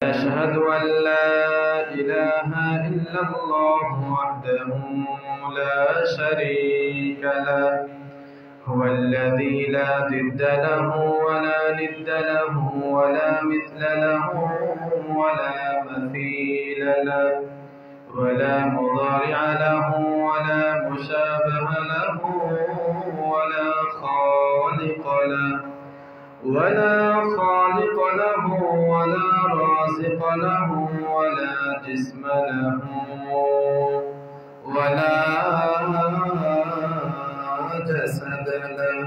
أشهد أن لا إله إلا الله وحده لا شريك له هو الذي لا ضد له ولا ند له ولا مثل له ولا مثيل له ولا مضارع له ولا مشابه له ولا خالق له ولا رازق له ولا جسم له ولا جسد له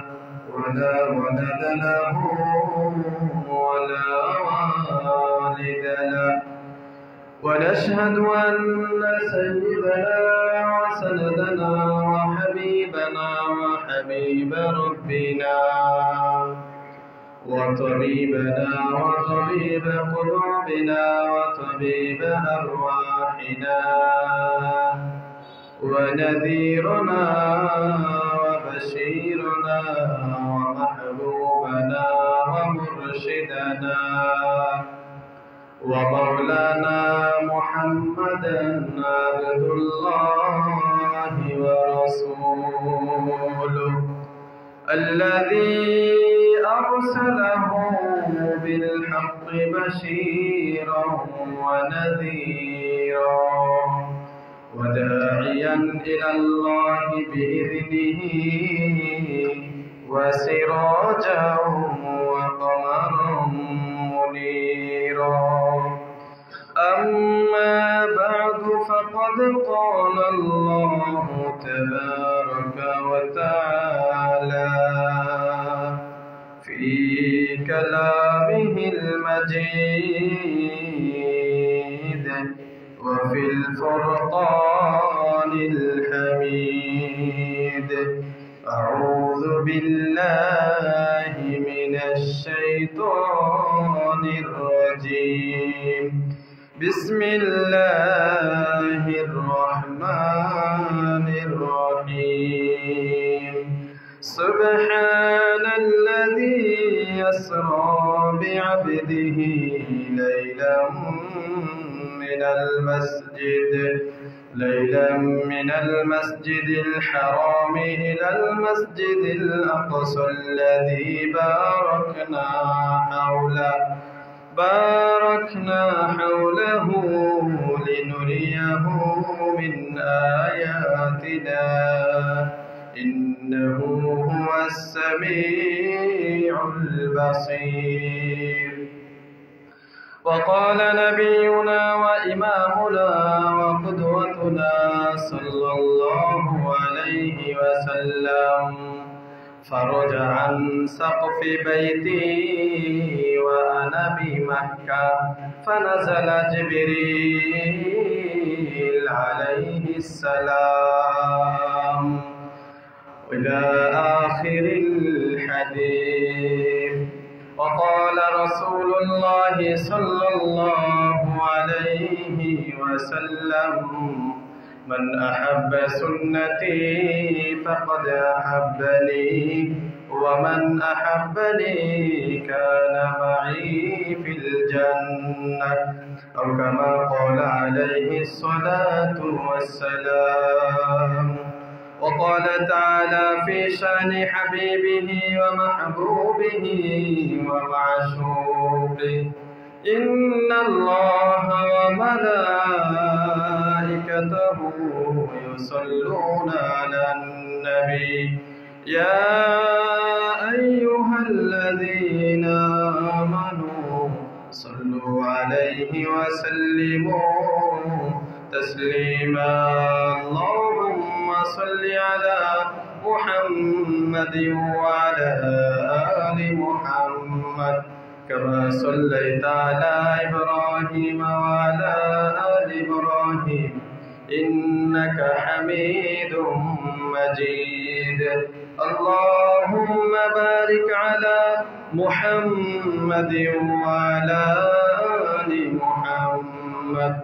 ولا ولد له ولا والد له. ونشهد أن سيدنا وسندنا وحبيبنا وحبيب ربنا وطبيبنا وطبيب قلوبنا وطبيب أرواحنا ونذيرنا وبشيرنا ومحبوبنا ومرشدنا ومولانا محمدا عبد الله ورسوله الذي أرسله بالحق بشيرا ونذيرا وداعيا إلى الله بإذنه وسراجا وقمرا منيرا. أما بعد فقد قال الله تبارك وتعالى في كلامه المجيد وفي الفرقان الحميد: أعوذ بالله من الشيطان الرجيم. بسم الله الرحمن الرحيم. سبحان الذي يسرى بعبده ليلا من المسجد الحرام إلى المسجد الأقصى الذي باركنا حوله لنريه من آياتنا إنه هو السميع البصير. وقال نبينا وإمامنا وقدوتنا صلى الله عليه وسلم: فرج عن سقف بيتي وأنا بمكة فنزل جبريل عليه السلام إلى آخر الحديث. وقال رسول الله صلى الله عليه وسلم: من أحب سنتي فقد أحبني ومن أحبني كان معي في الجنة أو كما قال عليه الصلاة والسلام. وقال تعالى في شأن حبيبه ومحبوبه ومعشوقه: إن الله وملائكته يصلون على النبي يا أيها الذين آمنوا صلوا عليه وسلموا تسليما. اللهم صل على محمد وعلى آل محمد كما صليت على إبراهيم وعلى آل إبراهيم إنك حميد مجيد. اللهم بارك على محمد وعلى آل محمد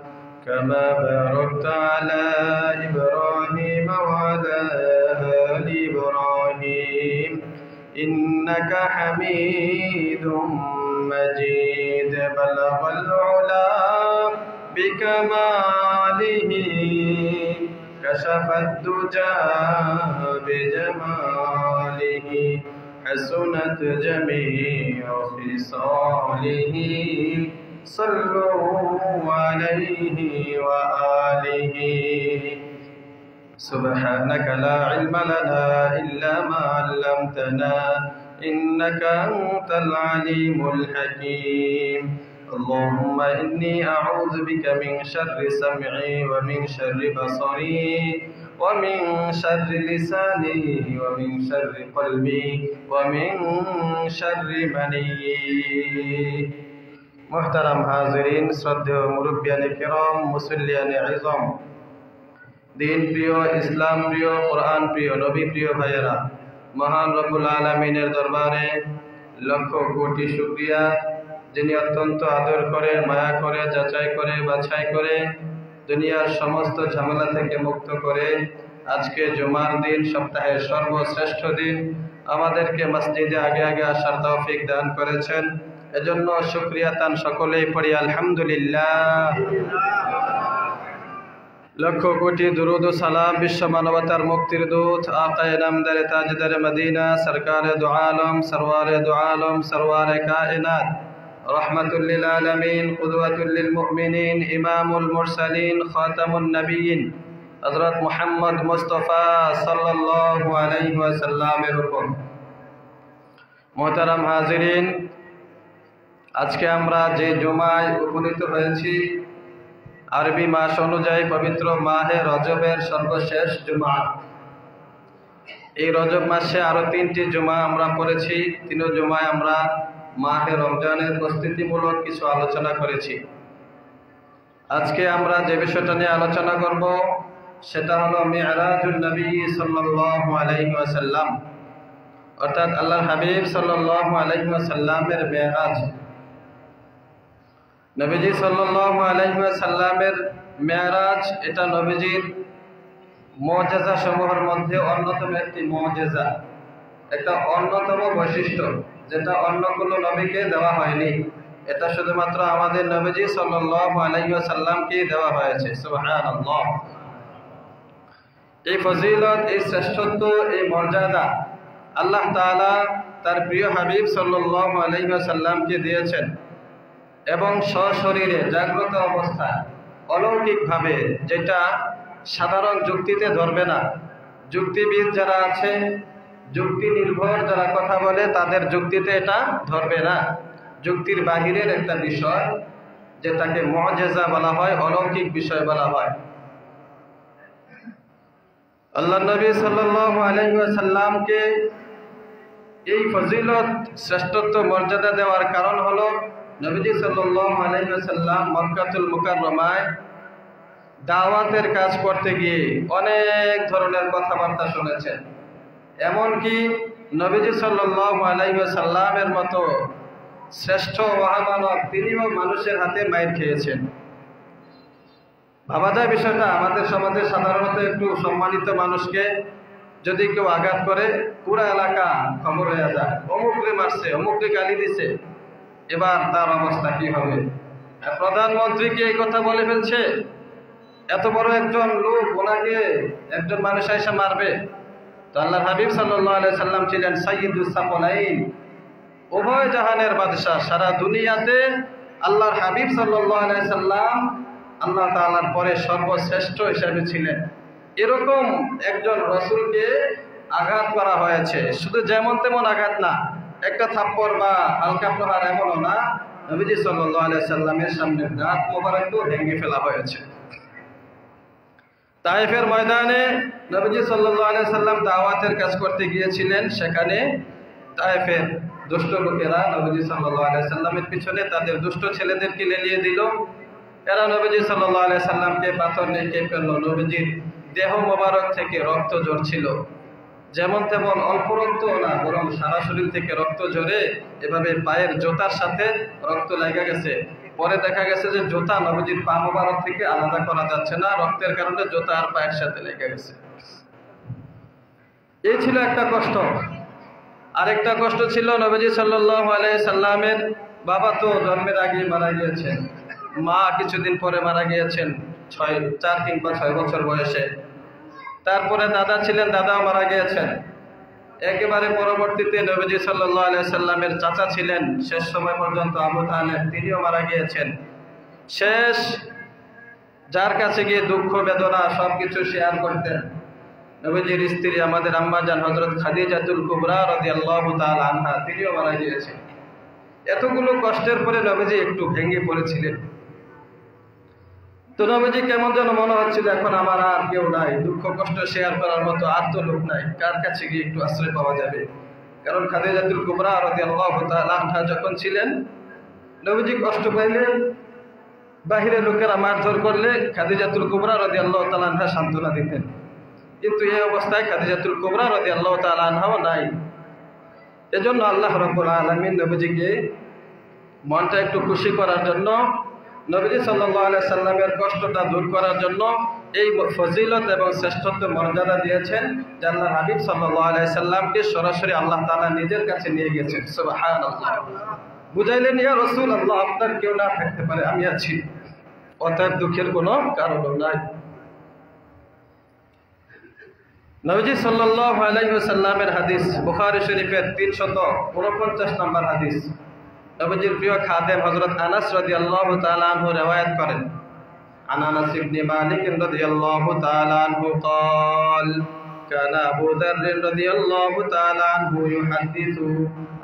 كما باركت على إبراهيم وعلى آل إبراهيم إنك حميد مجيد. بلغ العلا بكماله كشف الدجى بجماله حسنت جميع خصاله صلوا عليه وآله سبحانك لا علم لنا إلا ما علمتنا إنك أنت العليم الحكيم اللهم إني أعوذ بك من شر سمعي ومن شر بصري ومن شر لساني ومن شر قلبي ومن شر مني محترم حاضرين শ্রদ্ধেয় মুরব্বিয়ান কিরাম মুসল্লিয়ান ইজম দিন প্রিয় ইসলাম প্রিয় কোরআন প্রিয় নবী প্রিয় ভাইয়েরা মহান রব্বুল আলামিনের দরবারে লক্ষ কোটি শুকরিয়া যিনি অত্যন্ত আদর করে মায়া করে যাচাই করে বাছাই করে দুনিয়ার সমস্ত ঝামেলা থেকে মুক্ত করে আজকে জুমার দিন সপ্তাহের সর্বশ্রেষ্ঠ দিন আমাদেরকে মসজিদে আগে আগে আসার তৌফিক দান করেছেন এজন্য শুকরিয়া তান সকলেই পড়ি আলহামদুলিল্লাহ লক্ষ কোটি দুরুদ ও সালাম বিশ্ব মানবতার মুক্তির দূত আকায়ে নামদারে তাজদারে মদিনা সরকারে দু আলম সরওয়ারে দু আলম সরওয়ারে কায়নাত রহমাতুল লিল আলামিন কুদওয়াতুল লিল মুমিনিন ইমামুল মুরসালিন খাতামুন নবিয়্যিন হযরত মুহাম্মদ মুস্তাফা সাল্লাল্লাহু আলাইহি ওয়াসাল্লামের উপর মুহতারাম হাজিরিন আজকে আমরা যে জুমায় উপনীত হয়েছি আরবি মাস অনুযায়ী পবিত্র মাহে রজবের সর্বশেষ জুমা এই রজব মাসে আরো 3টি জুমা আমরা পড়েছি তিন জুমায় আমরা মাহে রমজানের প্রস্তুতিমূলক কিছু আলোচনা করেছি আজকে আমরা যে বিষয়টা নিয়ে আলোচনা করব সেটা হলো মিরাজুন নবী সাল্লাল্লাহু আলাইহি ওয়াসাল্লাম অর্থাৎ আল্লাহর হাবিব সাল্লাল্লাহু আলাইহি ওয়াসাল্লামের মেরাজ নবীজি সাল্লাল্লাহু আলাইহি ওয়াসাল্লামের মেরাজ এটা নবীজির মুজিজা সমূহের মধ্যে অন্যতম একটি মুজিজা একটা অন্যতম বৈশিষ্ট্য যেটা অন্য কোনো নবীকে দেওয়া হয়নি এটা শুধুমাত্র আমাদের নবীজি সাল্লাল্লাহু আলাইহি ওয়াসাল্লামকে দেওয়া হয়েছে সুবহানাল্লাহ এই ফজিলত এই শ্রেষ্ঠত্ব এই মর্যাদা আল্লাহ তাআলা তার প্রিয় হাবিব সাল্লাল্লাহু আলাইহি ওয়াসাল্লামকে দিয়েছেন এবং সশরীরে জাগ্রত অবস্থায় অলৌকিকভাবে যেটা সাধারণ যুক্তিতে ধরবে না যুক্তিবিদ যারা আছে যুক্তি নির্ভর যারা কথা বলে তাদের যুক্তিতে এটা ধরবে না যুক্তির বাহিরের একটা বিষয় যেটাকে মুজিজা বলা হয় অলৌকিক বিষয় বলা হয় আল্লাহ নবী সাল্লাল্লাহু আলাইহি ওয়াসাল্লামকে এই ফজিলত শ্রেষ্ঠত্ব মর্যাদা দেওয়ার কারণ হলো নবীজি সাল্লাল্লাহু আলাইহি ওয়াসাল্লাম মক্কাতুল মুকাররমায় দাওয়াতের কাজ করতে গিয়ে অনেক ধরনের কথাবার্তা শুনেছেন এমনকি নবীজি সাল্লাল্লাহু আলাইহি ওয়াসাল্লামের মতো শ্রেষ্ঠ মহামানব তিনিও মানুষের হাতে মাইর খেয়েছেন ভাবা যায় বিষয়টা আমাদের সমাজে সাধারণত একটু সম্মানিত মানুষকে যদি কেউ আঘাত করে পুরো এলাকা খবর হয়ে যায় অমুকরে মারছে অমুকরে গালি দিছে এবার তার অবস্থা কি হবে প্রধানমন্ত্রীকে এই কথা বলে ফেলছে এত বড় একজন লোক ওনাকে একজন মানুষ এসে মারবে তো আল্লাহর হাবিব সাল্লাল্লাহু আলাইহি সাল্লাম ছিলেন সাইয়্যিদুস সাকলাইন উভয় জাহানের বাদশা সারা দুনিয়াতে আল্লাহর হাবিব সাল্লাল্লাহু আলাইহি সাল্লাম আল্লাহ তাআলার পরে সর্বশ্রেষ্ঠ হিসেবে ছিলেন এরকম একজন রাসূলকে আঘাত করা হয়েছে শুধু যেমন তেমন আঘাত না একটা থাপ্পড় বা হালকা প্রহার এমনও না নবীজি সাল্লাল্লাহু আলাইহি সাল্লামের সামনে দাঁত মোবারকও ভেঙে ফেলা হয়েছে তায়েফের ময়দানে নবীজি সাল্লাল্লাহু আলাইহি সাল্লাম দাওয়াতের কাজ করতে গিয়েছিলেন সেখানে তায়েফের দুষ্ট লোকেরা নবীজি সাল্লাল্লাহু আলাইহি সাল্লামের পিছনে তাদের দুষ্ট ছেলেদেরকে লেলিয়ে দিল এরা নবীজি সাল্লাল্লাহু আলাইহি সাল্লামকে পাথর নিক্ষেপ করলো নবীজির দেহ মোবারক থেকে রক্ত ঝরছিল যেমন তেমন অল্প রক্ত না বরং সারা শরীর থেকে রক্ত ঝরে এভাবে পায়ের জুতার সাথে রক্ত লেগে গেছে পরে দেখা গেছে যে জুতা নবীজির পা মোবারক থেকে আলাদা করা যাচ্ছে না রক্তের কারণে জুতা আর পায়ের সাথে লেগে গেছে এই ছিল একটা কষ্ট আরেকটা কষ্ট ছিল নবীজি সাল্লাল্লাহু আলাইহি সাল্লামের বাবা তো জন্মের আগে মারা গিয়েছেন মা কিছুদিন পরে মারা গিয়েছেন 4 কিংবা 6 বছর বয়সে। তারপরে দাদা ছিলেন, দাদাও মারা গিয়েছেন। একেবারে পরবর্তীতে নবীজি সাল্লাল্লাহু আলাইহি সাল্লামের চাচা ছিলেন শেষ সময় পর্যন্ত আবু তালেব, তিনিও মারা গিয়েছেন। শেষ যার কাছে গিয়ে দুঃখ বেদনা সবকিছু শেয়ার করতেন নবীজির স্ত্রী আমাদের আম্মা জান হযরত খাদিজাতুল কুবরা রাদিয়াল্লাহু তাআলা আনহা, তিনিও মারা গিয়েছেন। এতগুলো কষ্টের পরে নবীজি একটু ভেঙে পড়েছিলেন। তো নবীজি কেমন যেন মনে হচ্ছিল এখন আমার আর কেউ নাই, দুঃখ কষ্ট শেয়ার করার মতো আর তো লোক নাই, কার কাছে গিয়ে একটু আশ্রয় পাওয়া যাবে। কারণ খাদিজাতুল কুবরা রাদিয়াল্লাহু তাআলা আনহা যখন ছিলেন, নবীজি কষ্ট পাইলে বাহিরের লোকেরা মারধর করলে খাদিজাতুল কুবরা রাদিয়াল্লাহু তাআলা আনহা সান্ত্বনা দিতেন। কিন্তু এই অবস্থায় খাদিজাতুল কুবরা রাদিয়াল্লাহু তাআলা আনহাও নাই। এজন্য আল্লাহ রাব্বুল আলামিন নবীজিকে মনটা একটু খুশি করার জন্য, নবীজি সাল্লাল্লাহু আলাইহি সাল্লামের কষ্টটা দূর করার জন্য এই ফজিলত এবং শ্রেষ্ঠত্ব মর্যাদা দিয়েছেন যে আল্লাহ হাবিব সাল্লাল্লাহু আলাইহি সাল্লামকে সরাসরি আল্লাহ তাআলা নিজের কাছে নিয়ে গেছেন। সুবহানাল্লাহ। বুঝাইলেন, ইয়া রাসূলুল্লাহ, আপনার কেউ না থাকতে পারে, আমি আছি, অতএব দুঃখের কোনো কারণ নাই। নবীজি সাল্লাল্লাহু আলাইহি ওয়াসাল্লামের হাদিস, বুখারী শরীফের 349 নম্বর হাদিস। নবীজির প্রিয় খাদেম হযরত আনাস রাদিয়াল্লাহু তাআলা আনহু riwayat করেন, আনাস ইবনে মালিক রাদিয়াল্লাহু তাআলা আনহু قال كان أبو ذر رضي الله تعالى عنه يحدث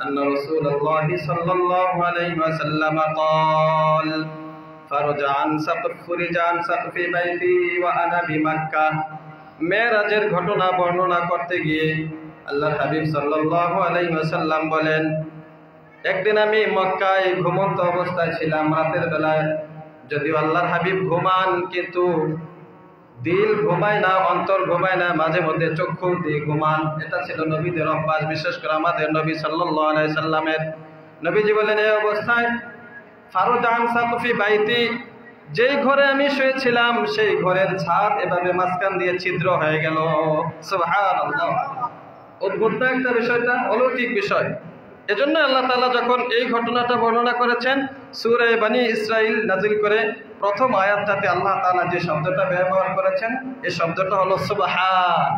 أن رسول الله صلى الله عليه وسلم قال فرج عن سقف بيتي وأنا بمكة। মেরাজের ঘটনা বর্ণনা করতে গিয়ে আল্লাহর হাবিব সাল্লাল্লাহু আলাইহি ওয়াসাল্লাম বলেন, একদিন আমি মক্কায় ঘুমন্ত অবস্থায় ছিলাম রাতের বেলায়। যদিও আল্লাহর হাবিব ঘুমান, কিন্তু দিল ঘুমায় না, অন্তর ঘুমায় না, মাঝে মধ্যে চক্ষু দিয়ে ঘুমান। এটা ছিল নবীদের অভ্যাস, বিশেষ করে আমাদের নবী সাল্লাল্লাহু আলাইহি সাল্লামের। নবীজি বলেন, এই অবস্থায় ফারজান সাকফি বাইতি, যেই ঘরে আমি শুয়েছিলাম সেই ঘরের ছাদ এভাবে মাঝখান দিয়ে ছিদ্র হয়ে গেল। সুবহানাল্লাহ। অদ্ভুত একটা বিষয়টা, অলৌকিক বিষয়। এজন্য আল্লাহ তাআলা যখন এই ঘটনাটা বর্ণনা করেছেন, সূরা বনী ইসরাইল নাযিল করে প্রথম আয়াতটাতে আল্লাহ তাআলা যে শব্দটা ব্যবহার করেছেন, এই শব্দটা হলো সুবহান।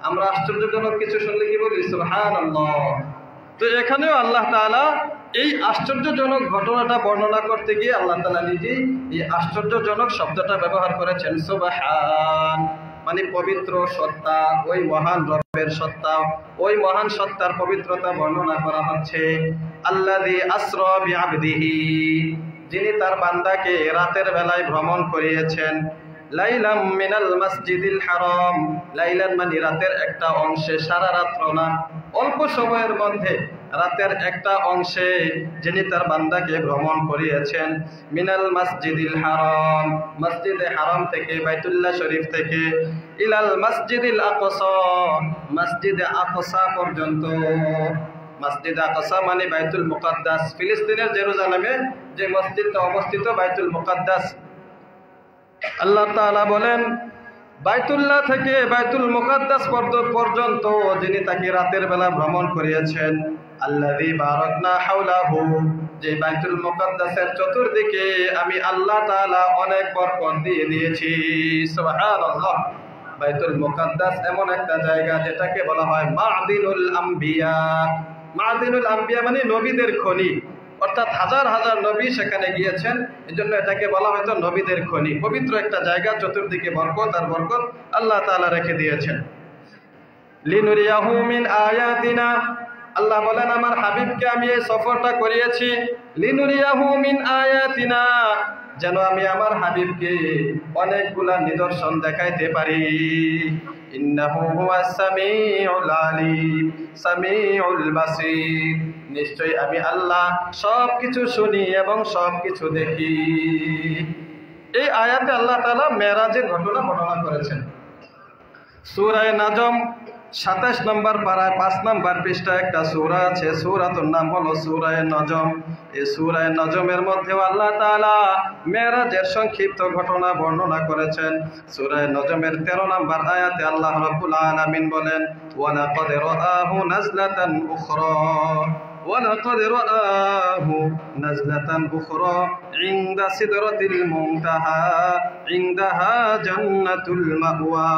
আমরা আশ্চর্যজনক কিছু শুনলে কি বলি? সুবহানাল্লাহ। তো এখানেও আল্লাহ তাআলা এই আশ্চর্যজনক ঘটনাটা বর্ণনা করতে গিয়ে আল্লাহ তাআলা নিজেই এই আশ্চর্যজনক শব্দটা ব্যবহার করেছেন, সুবহান। মানে পবিত্র সত্তা, ওই মহান রবের সত্তা, ওই মহান সত্তার পবিত্রতা বর্ণনা করা হচ্ছে। আল্লাযী আসরা বিআবদিহি, যিনি তার বান্দাকে রাতের বেলায় ভ্রমণ করিয়েছেন। লাইলাম মিনাল মসজিদিল হারাম, লাইলান মানে রাতের একটা অংশে, সারা রাত্র না, অল্প সময়ের মধ্যে রাতের একটা অংশে যিনি তার বান্দাকে ভ্রমণ করিয়েছেন। মিনাল মসজিদিল হারাম, মসজিদে হারাম থেকে, বাইতুল্লাহ শরীফ থেকে, ইলাল মসজিদিল আকসা, মসজিদে আকসা পর্যন্ত। মসজিদ আকসা মানে বাইতুল মুকাদ্দাস, ফিলিস্তিনের জেরুজালেমে যে মসজিদটা অবস্থিত, বাইতুল মুকাদ্দাস। আল্লাহ তাআলা বলেন, বাইতুল্লাহ থেকে বাইতুল মুকাদ্দাস পর্যন্ত যিনি তাকে রাতের বেলা ভ্রমণ করিয়েছেন। আল্লাযী বারাকনা হাওলাহু, যে বাইতুল মুকাদ্দাসের চতুর্দিকে আমি আল্লাহ তাআলা অনেক বরকত দিয়ে দিয়েছি। সুবহানাল্লাহ। বাইতুল মুকাদ্দাস এমন একটা জায়গা যেটাকে বলা হয় মাদিনুল আম্বিয়া। মাদিনুল আম্বিয়া মানে নবীদের খনি, অর্থাৎ হাজার হাজার নবী সেখানে গিয়েছেন, এজন্য এটাকে বলা হয়তো নবীদের খনি। পবিত্র একটা জায়গা, চতুর্দিকে বরকত আর বরকত আল্লাহ তাআলা রেখে দিয়েছেন। লিনুরিয়াহু মিন আয়াতিনা, আল্লাহ বলেন আমার হাবিবকে আমি এই সফরটা করিয়েছি, লিনুরিয়াহু মিন আয়াতিনা, যেন আমি আমার হাবিবকে অনেকগুলা নিদর্শন দেখাইতে পারি। ইন্নাহু হুয়াস সামিউল আলিম সামিউল বাসীর, নিশ্চয়ই আমি আল্লাহ সবকিছু শুনি এবং সবকিছু দেখি। এই আয়াতে আল্লাহ তাআলা মেরাজের ঘটনা বর্ণনা করেছেন। সূরা নাজম 27 নম্বর পারায় 5 নম্বর পৃষ্ঠায় একটা সূরা আছে, সূরার নাম হলো সূরা নজম। এই সূরা নজমের মধ্যে আল্লাহ তাআলা মেরাজের সংক্ষিপ্ত ঘটনা বর্ণনা করেছেন। সূরা নজমের 13 নম্বর আয়াতে আল্লাহ রাব্বুল আলামিন বলেন, ওয়া লাকাদ রাআহু নাজলাতান উখরা ولقد رآه نزلة أخرى عند سدرة المنتهى عندها جنة المأوى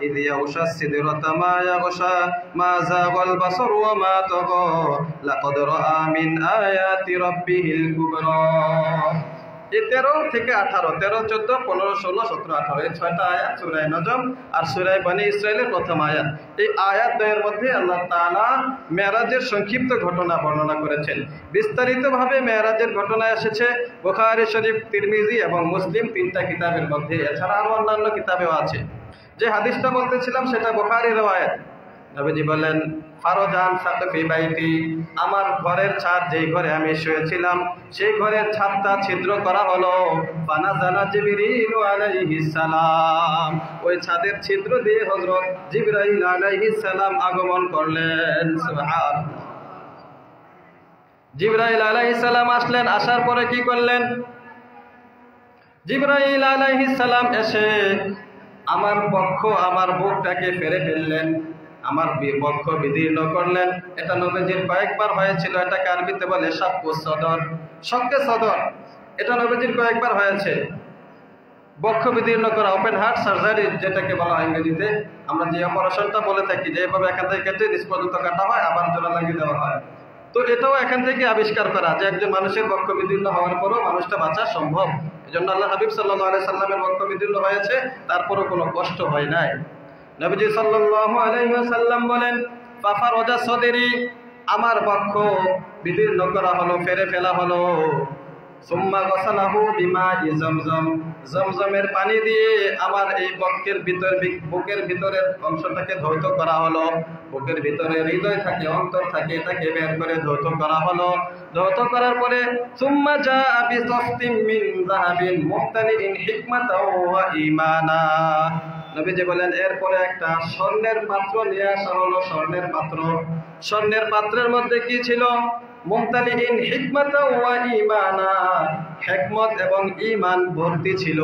إذ يغشى السدرة ما يغشى ما زاغ البصر وما طغى لقد رأى من آيات ربه الكبرى। এই 13 থেকে 18, 13, 14, 15, 16, 17, 18 এই 6টা আয়াত সূরা নজম আর সূরা বনী ইসরাইলের প্রথম আয়াত। এই আয়াত দ্বয়ের মধ্যে আল্লাহ তাআলা মেরাজের সংক্ষিপ্ত ঘটনা বর্ণনা করেছেন। বিস্তারিতভাবে মেরাজের ঘটনা এসেছে বুখারী শরীফ, তিরমিজি এবং মুসলিম 3টা কিতাবের মধ্যে, এছাড়া আরো অন্যান্য কিতাবেও আছে। যে হাদিসটা বলতেছিলাম সেটা বুখারীর riwayat। নবীজি বলেন, ফারজান সাকফি বাইতি, আমার ঘরের ছাদ, যেই ঘরে আমি শুয়েছিলাম সেই ঘরের ছাদটা ছিদ্র করা হলো। ফানাজালা জিবরিল আলাইহিস সালাম, ওই ছাদের ছিদ্র দিয়ে হযরত জিবরাইল আলাইহিস সালাম আগমন করলেন। সুবহানাল্লাহ। জিবরাইল আলাইহিস সালাম আসলেন, আসার পরে কি করলেন? জিবরাইল আলাইহিস সালাম এসে আমার বুকটাকে ফেরে ফেললেন, আমার বক্ষ বিদীর্ণ করলেন। এটা নবীজির কয়েকবার হয়েছিল। এটাকে আরবিতে বলে শক্কে সদর। এটা নবীজির কয়েকবার হয়েছে। বক্ষ বিদীর্ণ করা, ওপেন হার্ট সার্জারি যেটাকে বলা হয় ইংরেজিতে। আমরা যে অপারেশনটা বলে থাকি, যেভাবে এখান থেকে কেটে নিচ পর্যন্ত কাটা হয়, আবার জোড়া লাগিয়ে দেওয়া হয়, তো এটাও এখান থেকে আবিষ্কার করা যে একজন মানুষের বক্ষ বিদীর্ণ হওয়ার পরও মানুষটা বাঁচা সম্ভব। এজন্য আল্লাহ হাবিব সাল্লাল্লাহু আলাইহি সাল্লামের বক্ষ বিদীর্ণ হয়েছে, তারপরও কোনো কষ্ট হয় নাই। নবীজি সাল্লাল্লাহু আলাইহি ওয়াসাল্লাম বলেন, ফাফারাজা সদরি, আমার বক্ষ বিদীর্ণ করা হলো, ফেরে ফেলা হলো। সুম্মা গসালাহু বিমাই জমজম, জমজমের পানি দিয়ে আমার এই বুকের ভিতরের অংশটাকে ধৌত করা হলো। বুকের ভিতরে হৃদয় থাকে, অন্তর থাকে, এটাকে বের করে ধৌত করা হলো। ধৌত করার পরে সুম্মা জাআ বিসফতিন মিন যাহাবিন মুহতালিন হিকমাতাও ওয়া ঈমানা, নবীজি বলেন এরপরে একটা স্বর্ণের পাত্র নিয়ে আসা হলো। স্বর্ণের পাত্রের মধ্যে কি ছিল? মুমতালিন হিকমাতাও ওয়া ঈমানা, হিকমত এবং ঈমান ভর্তি ছিল।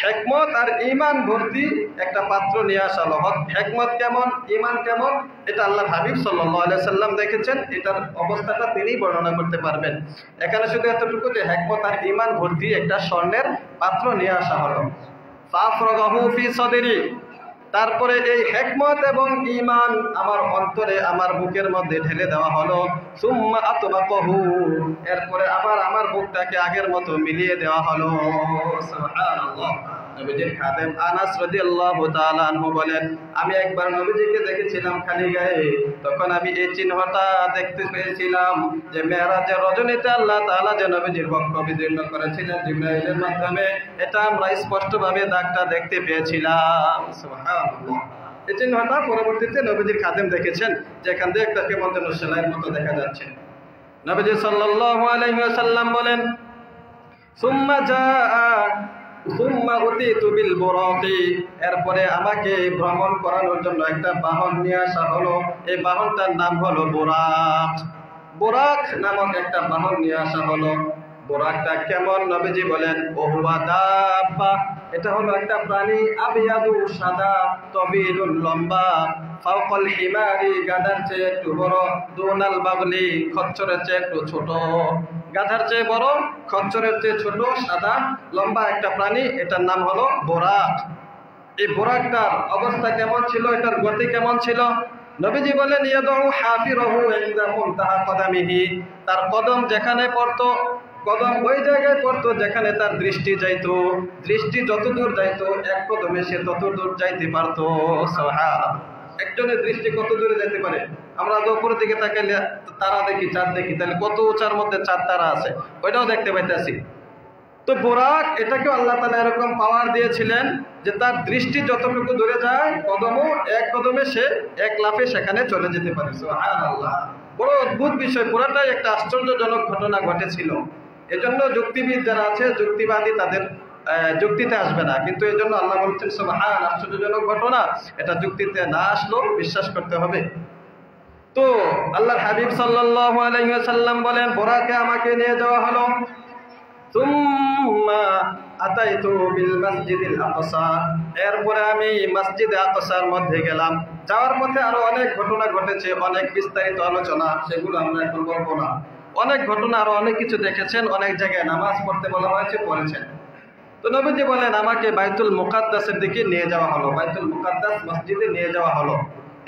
হিকমত আর ঈমান ভর্তি একটা পাত্র নিয়ে আসা হলো। হিকমত কেমন, ঈমান কেমন, এটা আল্লাহর হাবিব সাল্লাল্লাহু আলাইহি সাল্লাম দেখেছেন। এটার অবস্থাটা তিনি বর্ণনা করতে পারবেন। এখানে শুধু এতটুকু যে হিকমত আর ঈমান ভর্তি একটা স্বর্ণের পাত্র নিয়ে আসা হলো। ফাফরাগাহু ফি সদরি, তারপরে এই হিকমত এবং ঈমান আমার অন্তরে, আমার বুকের মধ্যে ঢেলে দেওয়া হলো। সুম্মা আতবাকাহু, এরপরে আবার আমার বুকটাকে আগের মতো মিলিয়ে দেওয়া হলো। সুবহানাল্লাহ। নবীজির খাদেম আনাস রাদিয়াল্লাহু তাআলা আনহু বলেন, আমি একবার নবীজিকে দেখেছিলাম খালি গায়ে। তখন আমি এই চিহ্নটা দেখতে পেয়েছিলাম যে মেরাজের রজনীতে আল্লাহ তাআলা যে নবীজির বক্ষ বিদীর্ণ করেছিলেন জিবরাইলের মাধ্যমে, এটা আমরা স্পষ্টভাবে দাগটা দেখতে পেয়েছিলাম। সুবহানাল্লাহ। এই চিহ্নটা পরবর্তীতে নবীজির খাদেম দেখেছেন, যে এখান থেকে একটা কেমন যেন সেলাইয়ের মতো দেখা যাচ্ছে। নবীজি সাল্লাল্লাহু আলাইহি ওয়াসাল্লাম বলেন, সুম্মা উতিতু বিল বুরাকি, এরপরে আমাকে ভ্রমণ করানোর জন্য একটা বাহন নিয়ে আসা হলো। এই বাহনটার নাম হলো বুরাক নামক একটা বাহন নিয়ে আসা হলো। বুরাকটা কেমন? নবীজি বলেন, ওহুয়া দাব্বা, এটা হলো একটা প্রাণী, আবিয়াদু সাদা, তবিলুল লম্বা, ফাওকাল হিমারি, গাধার চেয়ে একটু বড়, দুনাল বাগলি, খচ্চরের চেয়ে একটু ছোট। গাধার চেয়ে বড়, খচ্চরের চেয়ে ছোট, সাদা লম্বা একটা প্রাণী, এটার নাম হলো বুরাক। এই বুরাকটার অবস্থা কেমন ছিল, এটার গতি কেমন ছিল? নবীজি বলেন, ইয়াদউ হাফিরহু ইনদা মুনতাহা কদামিহি, তার কদম যেখানে পড়তো, কদম ওই জায়গায় পড়তো যেখানে তার দৃষ্টি যাইতো। দৃষ্টি যতদূর যাইতো, এক কদমে সে ততদূর যাইতে পারতো। সুবহানাল্লাহ। একজনের দৃষ্টি কত দূরে যেতে পারে? আমরা তো উপরের দিকে তাকাইলে তারা দেখি, চাঁদ দেখি, তাহলে কত উঁচার মধ্যে চাঁদ তারা আছে, ওইটাও দেখতে পাইতেছি। তো বুরাক, এটাকেও আল্লাহ তাআলা এরকম পাওয়ার দিয়েছিলেন যে তার দৃষ্টি যতটুকু দূরে যায়, এক কদমে সে এক লাফে সেখানে চলে যেতে পারে। সুবহানাল্লাহ। বড় অদ্ভুত বিষয়, পুরাটাই একটা আশ্চর্যজনক ঘটনা ঘটেছিল। এজন্য যুক্তিবিদ যারা আছে, যুক্তিবাদী, তাদের যুক্তিতে আসবে না, কিন্তু এই জন্য আল্লাহ বলছেন সুবহান, আশ্চর্যজনক ঘটনা, এটা যুক্তিতে না আসলেও বিশ্বাস করতে হবে। তো আল্লাহর হাবিব সাল্লাল্লাহু আলাইহি ওয়াসাল্লাম বলেন, বুরাকে আমাকে নিয়ে যাওয়া হলো। সুম্মা আতাইতু বিল মসজিদিল আকসা, এরপরে আমি মসজিদে আকসার মধ্যে গেলাম। যাওয়ার পথে আরো অনেক ঘটনা ঘটেছে, অনেক বিস্তারিত আলোচনা, সেগুলো আমরা এখন বলবো না। অনেক ঘটনা, আরো অনেক কিছু দেখেছেন, অনেক জায়গায় নামাজ পড়তে বলা হয়েছে, পড়েছেন। তো নবীজি বলেন আমাকে বাইতুল মুকাদ্দাসের দিকে নিয়ে যাওয়া হলো, বাইতুল মুকাদ্দাস মসজিদে নিয়ে যাওয়া হলো।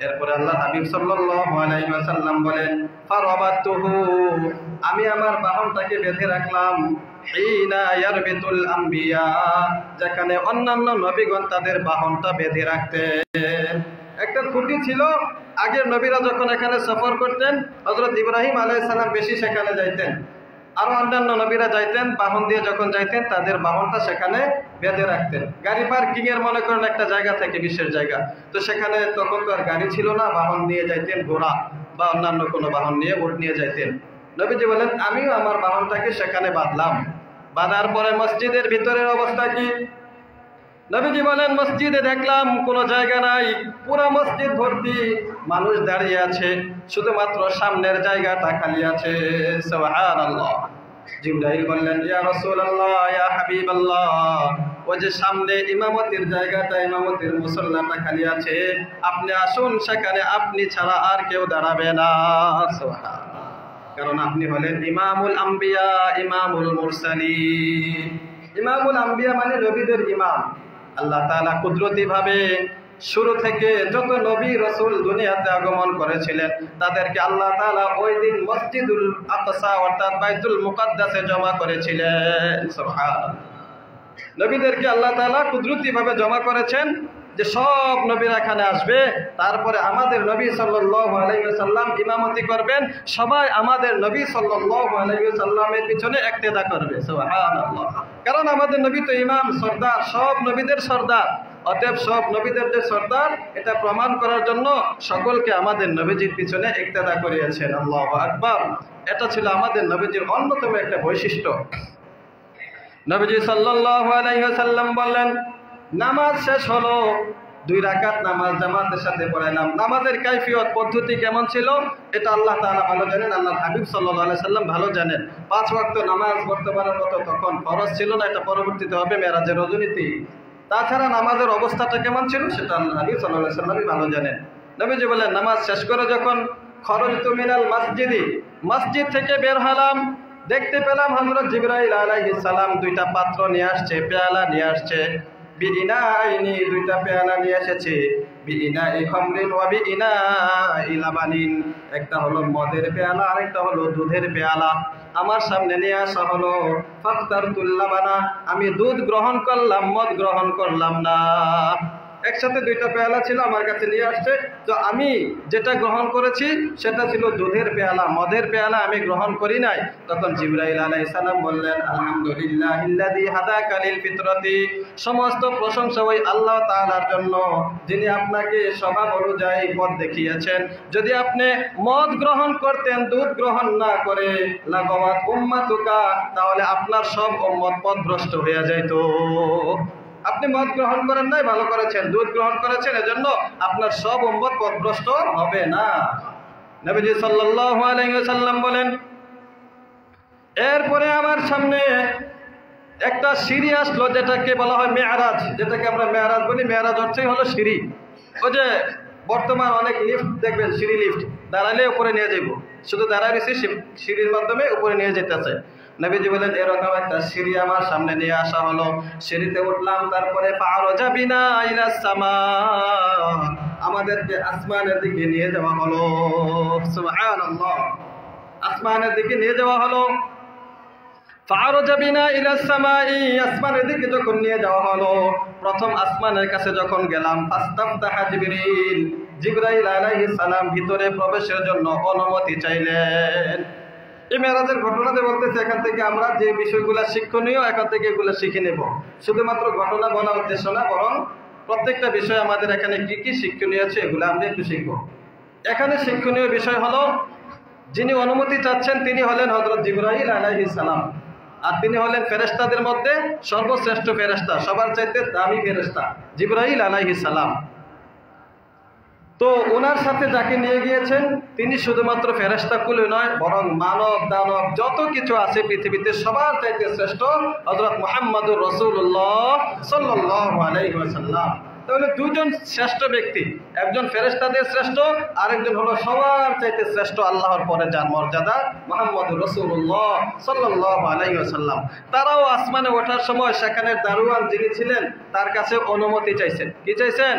এরপরে আল্লাহ হাবিব সাল্লাল্লাহু আলাইহি ওয়াসাল্লাম বলেন ফারাবাতুহু, আমি আমার বাহনটাকে বেঁধে রাখলাম। হিনা ইয়ারবিতুল আম্বিয়া, যেখানে অন্যান্য নবীগণ তাদের বাহনটা বেঁধে রাখতেন। একটা খুঁটি ছিল, আগের নবীরা যখন এখানে সফর করতেন, হযরত ইব্রাহিম আলাইহিস সালাম বেশি সেখানে যাইতেন, আরো অন্যান্য নবীরা যাইতেন, বাহন দিয়ে যখন যাইতেন তাদের বাহনটা সেখানে বেঁধে রাখতেন। গাড়ি পার্কিং এর মনে করেন একটা জায়গা থেকে বিশেষ জায়গা, তো সেখানে তখন তো আর গাড়ি ছিল না, বাহন নিয়ে যাইতেন, ঘোড়া বা অন্যান্য কোনো বাহন নিয়ে, উট নিয়ে যাইতেন। নবীজি বলেন আমিও আমার বাহনটাকে সেখানে বাঁধলাম। বাঁধার পরে মসজিদের ভিতরের অবস্থা কি? নবীজি বলেন মসজিদে দেখলাম কোনো জায়গা নাই, পুরো মসজিদ ভর্তি মানুষ দাঁড়িয়ে আছে, শুধুমাত্র সামনের জায়গাটা খালি আছে। সুবহানাল্লাহ। জিবরাইল বললেন ইয়া রাসূলুল্লাহ, ইয়া হাবিবাল্লাহ, ওই যে সামনে ইমামতির জায়গাটা, ইমামতির মুসল্লাটা খালি আছে, আপনি আসুন, সেখানে আপনি ছাড়া আর কেউ দাঁড়াবে না। সুবহানাল্লাহ। কারণ আপনি হলেন ইমামুল আম্বিয়া, ইমামুল মুরসালিন। ইমামুল আম্বিয়া মানে নবীদের ইমাম। আল্লাহ তাআলা কুদরতি ভাবে শুরু থেকে যত নবী রাসূল দুনিয়াতে আগমন করেছিলেন, তাদেরকে আল্লাহ তাআলা ওই দিন মসজিদুল আকসা অর্থাৎ বাইতুল মুকাদ্দাসে জমা করেছিলেন। সুবহানাল্লাহ। নবীদেরকে আল্লাহ তাআলা কুদরতি ভাবে জমা করেছেন যে সব নবীরা এখানে আসবে, তারপরে আমাদের নবী সাল্লাল্লাহু আলাইহি ওয়াসাল্লাম ইমামতি করবেন, সবাই আমাদের নবী সাল্লাল্লাহু আলাইহি ওয়াসাল্লামের পিছনে ইক্তেদা করবে। সুবহানাল্লাহ। কারণ আমাদের নবী তো ইমাম, সরদার, সব নবীদের সরদার। অতএব সব নবীদের যে সরদার, এটা প্রমাণ করার জন্য সকলকে আমাদের নবীজির পিছনে ইক্তেদা করিয়েছেন। আল্লাহু আকবার। এটা ছিল আমাদের নবীজির অন্যতম একটা বৈশিষ্ট্য। নবীজি সাল্লাল্লাহু আলাইহি ওয়াসাল্লাম বললেন নামাজ শেষ হলো, 2 রাকাত নামাজ জামাতের সাথে পড়াইলাম। নামাজের কাইফিয়ত পদ্ধতি কেমন ছিল এটা আল্লাহ তাআলা ভালো জানেন, আল্লাহর হাবিব সাল্লাল্লাহু আলাইহি সাল্লাম ভালো জানেন। 5 ওয়াক্ত নামাজ বর্তমানের মতো তখন ফরজ ছিল না, এটা পরবর্তীতে হবে মেরাজের রজনীতে। তাছাড়া নামাজের অবস্থাটা কেমন ছিল সেটা আল্লাহর হাবিব সাল্লাল্লাহু আলাইহি সাল্লামই ভালো জানেন। নবীজি বলেন নামাজ শেষ করে যখন খরজতু মিনাল মসজিদি, মসজিদ থেকে বের হলাম, দেখতে পেলাম হযরত জিবরাইল আলাইহিস সালাম 2টা পাত্র নিয়ে আসছে, পেয়ালা নিয়ে আসছে। বিইনাইনি, 2টা পেয়ালা নিয়ে এসেছে। বিইনাই খামরিন ওয়া বিইনাই লাবানিন, একটা হলো মদের পেয়ালা, আরেকটা হলো দুধের পেয়ালা। আমার সামনে নিয়ে আসা হলো। ফাখতারতুল লাবানা, আমি দুধ গ্রহণ করলাম, মদ গ্রহণ করলাম না। একসাথে 2টা পেয়ালা ছিল, আমার কাছে নিয়ে আসছে, তো আমি যেটা গ্রহণ করেছি সেটা ছিল দুধের পেয়ালা, মদের পেয়ালা আমি গ্রহণ করি নাই। তখন জিবরাইল আলাইহিস সালাম বললেন আলহামদুলিল্লাহিল্লাযী হাদাকা লিল ফিতরাতি, সমস্ত প্রশংসা ওই আল্লাহ তাআলার জন্য যিনি আপনাকে স্বভাব অনুযায়ী পথ দেখিয়েছেন। যদি আপনি মদ গ্রহণ করতেন, দুধ গ্রহণ না করে, লাগাওয়াত উম্মাতুকা, তাহলে আপনার সব উম্মত পথভ্রষ্ট হয়ে যাইত। আপনি মদ গ্রহণ করেন নাই, ভালো করেছেন, দুধ গ্রহণ করেছেন, এজন্য আপনার সব উম্মত পথভ্রষ্ট হবে না। নবীজি সাল্লাল্লাহু আলাইহি ওয়াসাল্লাম বলেন এরপরে আমার সামনে একটা সিঁড়ি আসলো, যেটাকে বলা হয় মেরাজ, যেটাকে আমরা মেরাজ বলি। মেরাজ অর্থই হলো সিঁড়ি। ওই যে বর্তমান অনেক লিফট দেখবেন, সিঁড়ি লিফট, দাঁড়ালে উপরে নিয়ে যাবো, শুধু দাঁড়ায় সিঁড়ির মাধ্যমে উপরে নিয়ে যেতেছে। নবীজি বলেন এরকম একটা সিঁড়ি আমার সামনে নিয়ে আসা হলো। সিঁড়িতে উঠলাম, তারপরে ফারাজা বিনা ইলাস সামা, আমাদেরকে আসমানের দিকে নিয়ে যাওয়া হলো। সুবহানাল্লাহ। আসমানের দিকে নিয়ে যাওয়া হলো। ফারাজা বিনা ইলাস সামাই, আসমানের দিকে যখন নিয়ে যাওয়া হলো, প্রথম আসমানের কাছে যখন গেলাম, ফাস্তাফতাহা জিবরিল, জিবরাইল আলাইহিস সালাম ভিতরে প্রবেশের জন্য অনুমতি চাইলেন। এই মেরাজের ঘটনাতে বলতেছে, এখান থেকে আমরা যে বিষয়গুলো শিক্ষণীয়, এখান থেকে এগুলো শিখে নেব। শুধুমাত্র ঘটনা বলা উদ্দেশ্য না, বরং প্রত্যেকটা বিষয় আমাদের এখানে কি কি শিক্ষণীয় আছে এগুলো আমরা একটু শিখব। এখানে শিক্ষণীয় বিষয় হলো, যিনি অনুমতি চাচ্ছেন তিনি হলেন হযরত জিবরাইল আলাইহিস সালাম, আর তিনি হলেন ফেরেশতাদের মধ্যে সর্বশ্রেষ্ঠ ফেরেশতা, সবার চাইতে দামি ফেরেশতা জিবরাইল আলাইহিস সালাম। তো ওনার সাথে যাকে নিয়ে গিয়েছেন তিনি শুধুমাত্র ফেরেশতা কুলে নয়, বরং মানব দানব যত কিছু আছে পৃথিবীতে সবার চাইতে শ্রেষ্ঠ হযরত মুহাম্মদুর রাসূলুল্লাহ সাল্লাল্লাহু আলাইহি ওয়াসাল্লাম। তাহলে দুজন শ্রেষ্ঠ ব্যক্তি, একজন ফেরেশতাদের শ্রেষ্ঠ, আরেকজন হলো সবার চাইতে শ্রেষ্ঠ আল্লাহর পরে যার মর্যাদা মুহাম্মদুর রাসূলুল্লাহ সাল্লাল্লাহু আলাইহি ওয়াসাল্লাম। তারাও আসমানে ওঠার সময় সেখানে দারোয়ান যিনি ছিলেন তার কাছে অনুমতি চাইছেন। কি চাইছেন?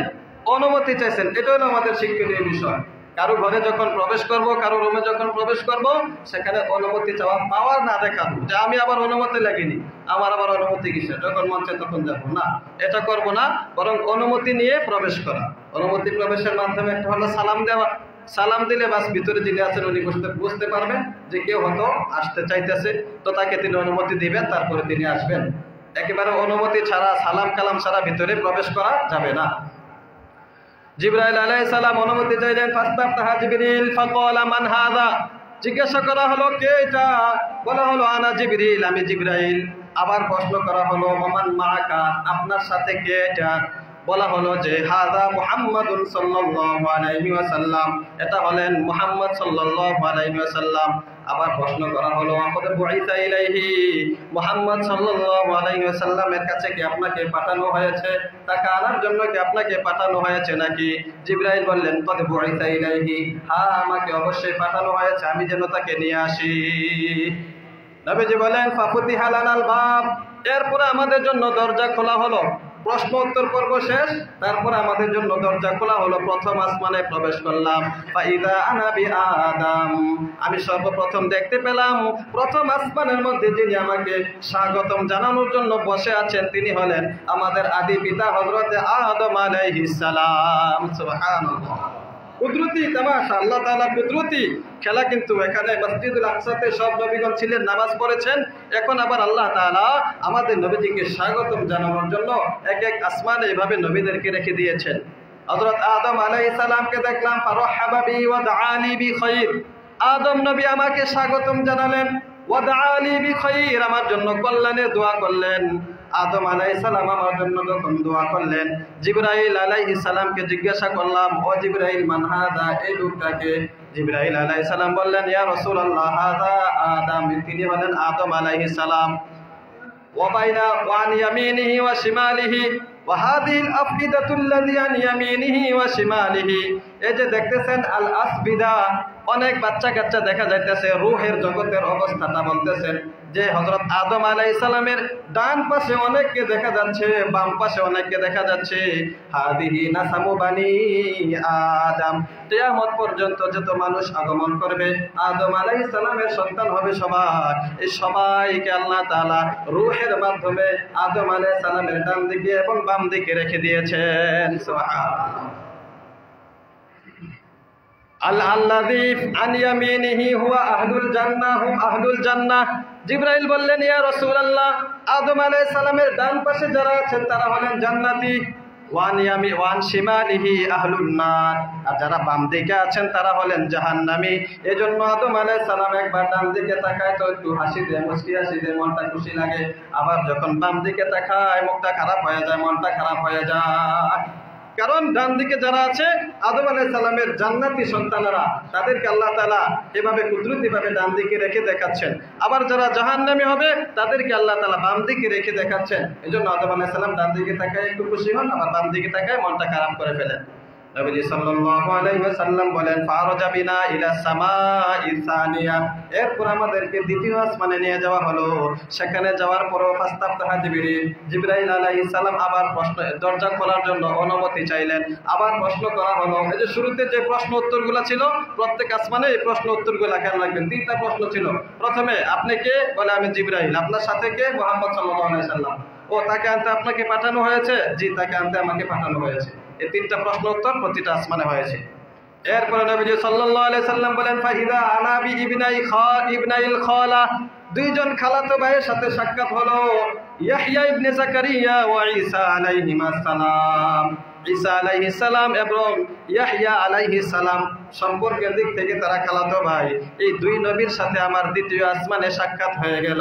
অনুমতি চাইছেন। এটা হলো আমাদের শিক্ষণীয় বিষয়। কারো ঘরে যখন প্রবেশ করব, কারো রুমে যখন প্রবেশ করব, সেখানে অনুমতি চাওয়া, পাওয়ার না দেখাবো যে আমি আবার অনুমতি লাগিনি, আমার আবার অনুমতি কিসের, যখন মন চায় তখন যাবো না, এটা করব না, বরং অনুমতি নিয়ে প্রবেশ করা। অনুমতি প্রবেশের মাধ্যমে একটা হলো সালাম দেওয়া। সালাম দিলে বাস ভিতরে যিনি আছেন উনি বুঝতে পারবেন যে কেউ হয়তো আসতে চাইতেছে, তো তাকে তিনি অনুমতি দিবেন, তারপরে তিনি আসবেন। একেবারে অনুমতি ছাড়া, সালাম কালাম ছাড়া ভিতরে প্রবেশ করা যাবে না। জিবরাইল আলাইহিস সালাম অনুমতি চাইলেন। ফাস্তাফতাহা জিবরিল ফাকালা মান হাযা, জিজ্ঞাসা করা হলো কে এটা? বলা হলো আনা জিবরিল, আমি জিবরাইল। আবার প্রশ্ন করা হলো মান মাআকা, আপনার সাথে কে এটা? বলা হলো যে হাযা মুহাম্মাদুন সাল্লাল্লাহু আলাইহি ওয়াসাল্লাম, এটা হলেন মুহাম্মদ সাল্লাল্লাহু আলাইহি ওয়াসাল্লাম। আবার প্রশ্ন করা হলো আমাদ বুইসা ইলাইহি, মুহাম্মদ সাল্লাল্লাহু আলাইহি ওয়াসাল্লামের কাছে কি আপনাকে পাঠানো হয়েছে? তাকে আনার জন্য কি আপনাকে পাঠানো হয়েছে নাকি? জিবরাইল বললেন কদ বুইসা ইলাইহি, হ্যাঁ আমাকে অবশ্যই পাঠানো হয়েছে, আমি যেন তাকে নিয়ে আসি। নবীজি বলেন ফাফুতিহা লানাল বাব, এরপরে আমাদের জন্য দরজা খোলা হলো। প্রশ্ন উত্তর পর্ব শেষ, তারপরে আমাদের জন্য দরজা খোলা হলো। প্রথম আসমানে প্রবেশ করলাম। ফাইদা আনা বি আদম, আমি সর্বপ্রথম দেখতে পেলাম প্রথম আসমানের মধ্যে যিনি আমাকে স্বাগতম জানানোর জন্য বসে আছেন তিনি হলেন আমাদের আদি পিতা হযরত আদম আলাইহিস সালাম। সুবহানাল্লাহ। কুদরতি তামাশা, আল্লাহ তাআলা কুদরতি খেলা। কিন্তু এখানে মসজিদুল আকসাতে সব নবীগণ ছিলেন, নামাজ পড়েছেন। এখন আবার আল্লাহ তাআলা আমাদের নবীজিকে স্বাগতম জানানোর জন্য এক এক আসমানে এভাবে নবীদেরকে রেখে দিয়েছেন। হযরত আদম আলাইহিস সালামকে দেখলাম, ফারহাবা বি ওয়া দাআলি বি খায়র, আদম নবী আমাকে স্বাগতম জানালেন। ওয়া দাআলি বি খায়র, আমার জন্য কল্যাণের দোয়া করলেন। আদম আলাইহিস সালাম আমার জন্য যখন দোয়া করলেন, জিবরাইল আলাইহিস সালামকে জিজ্ঞাসা করলাম, ও জিবরাইল মান হাদা, এই লোকটাকে? জিবরাইল আলাইহিস সালাম বললেন, ইয়া রাসূলুল্লাহ হাদা আদম, তিনি হলেন আদম আলাইহিস সালাম। ওয়া বাইনা ওয়ান ইয়ামিনিহি ওয়া শিমালিহি ওয়া হাদিল আফিদাতুল্লাযী আন ইয়ামিনিহি ওয়া শিমালিহি, এই যে দেখতেছেন আল আসবিদা, অনেক বাচ্চা কাচ্চা দেখা যাইতেছে, রূহের জগতের অবস্থাটা বলতেছেন যে হযরত আদম আলাইহিস সালামের ডান পাশে অনেককে দেখা যাচ্ছে, বাম পাশে অনেককে দেখা যাচ্ছে। হাদিহি নাসামু বানি আদম, কিয়ামত পর্যন্ত যত মানুষ আগমন করবে আদম আলাইহিস সালামের সন্তান হবে সবাই। এই সবাইকে আল্লাহ তাআলা রূহের মাধ্যমে আদম আলাইহিস সালামের ডান দিকে এবং বাম দিকে রেখে দিয়েছেন। সুবহানাল্লাহ। আল্লাযী আন ইয়ামিনিহি হুয়া আহলুল জান্নাহ, হুম আহলুল জান্নাহ। জিবরাইল বললেন, ইয়া রাসূলুল্লাহ, আদম আলাইহিস সালামের ডান পাশে যারা আছেন তারা হলেন জান্নাতি। ওয়ান শিমালিহি আহলুন নার, আর যারা বাম দিকে আছেন তারা হলেন জাহান্নামী। এজন্য আদম আলাইহিস সালাম একবার ডান দিকে তাকায় তো একটু হাসি দেয়, মুস্কি হাসি দেয়, মনটা খুশি লাগে। আবার যখন বাম দিকে তাকায় মুখটা খারাপ হয়ে যায়, মনটা খারাপ হয়ে যায়। কারণ ডান দিকে যারা আছে আদম আলাইহিস সালামের জান্নাতি সন্তানেরা, তাদেরকে আল্লাহ তাআলা এভাবে কুদরতিভাবে ডান দিকে রেখে দেখাচ্ছেন। আবার যারা জাহান্নামী হবে তাদেরকে আল্লাহ তাআলা বাম দিকে রেখে দেখাচ্ছেন। এজন্য আদম আলাইহিস সালাম ডান দিকে তাকায় একটু খুশি হন, আবার বাম দিকে তাকায় মনটা খারাপ করে ফেলেন। নবীজি সাল্লাল্লাহু আলাইহি ওয়াসাল্লাম বলেন, ফারাজা বিনা ইলা সামাই সানিয়া, এরপর আমাদেরকে দ্বিতীয় আসমানে নিয়ে যাওয়া হলো। সেখানে যাওয়ার পরও ফাস্তাফতাহা জিবরিল, জিবরাইল আলাইহিস সালাম আবার দরজা খোলার জন্য অনুমতি চাইলেন। আবার প্রশ্ন করা হলো। এই যে শুরুতে যে প্রশ্ন উত্তরগুলো ছিল, প্রত্যেক আসমানে এই প্রশ্ন উত্তরগুলো খেয়াল রাখবেন। তিনটা প্রশ্ন ছিল। প্রথমে আপনি কে? বলে আমি জিবরাইল। আপনার সাথে কে? মুহাম্মদ সাল্লাল্লাহু আলাইহি সাল্লাম। ও তাকে আনতে আপনাকে পাঠানো হয়েছে? জি তাকে আনতে আমাকে পাঠানো হয়েছে। এই তিনটা প্রশ্ন উত্তর প্রতিটা আসমানে হয়েছে। এরপরে নবীজি সাল্লাল্লাহু আলাইহি সাল্লাম বলেন, ফাইদা আনা বি ইবনাইল খালা, দুইজন খালাতো ভাইয়ের সাথে সাক্ষাৎ হলো। ইয়াহইয়া ইবনে জাকারিয়া ওয়া ঈসা আলাইহিস সালাম, ঈসা আলাইহিস সালাম এবং ইয়াহইয়া আলাইহিস সালাম সম্পর্কের দিক থেকে তারা খালাতো ভাই। এই দুই নবীর সাথে আমার দ্বিতীয় আসমানে সাক্ষাৎ হয়ে গেল।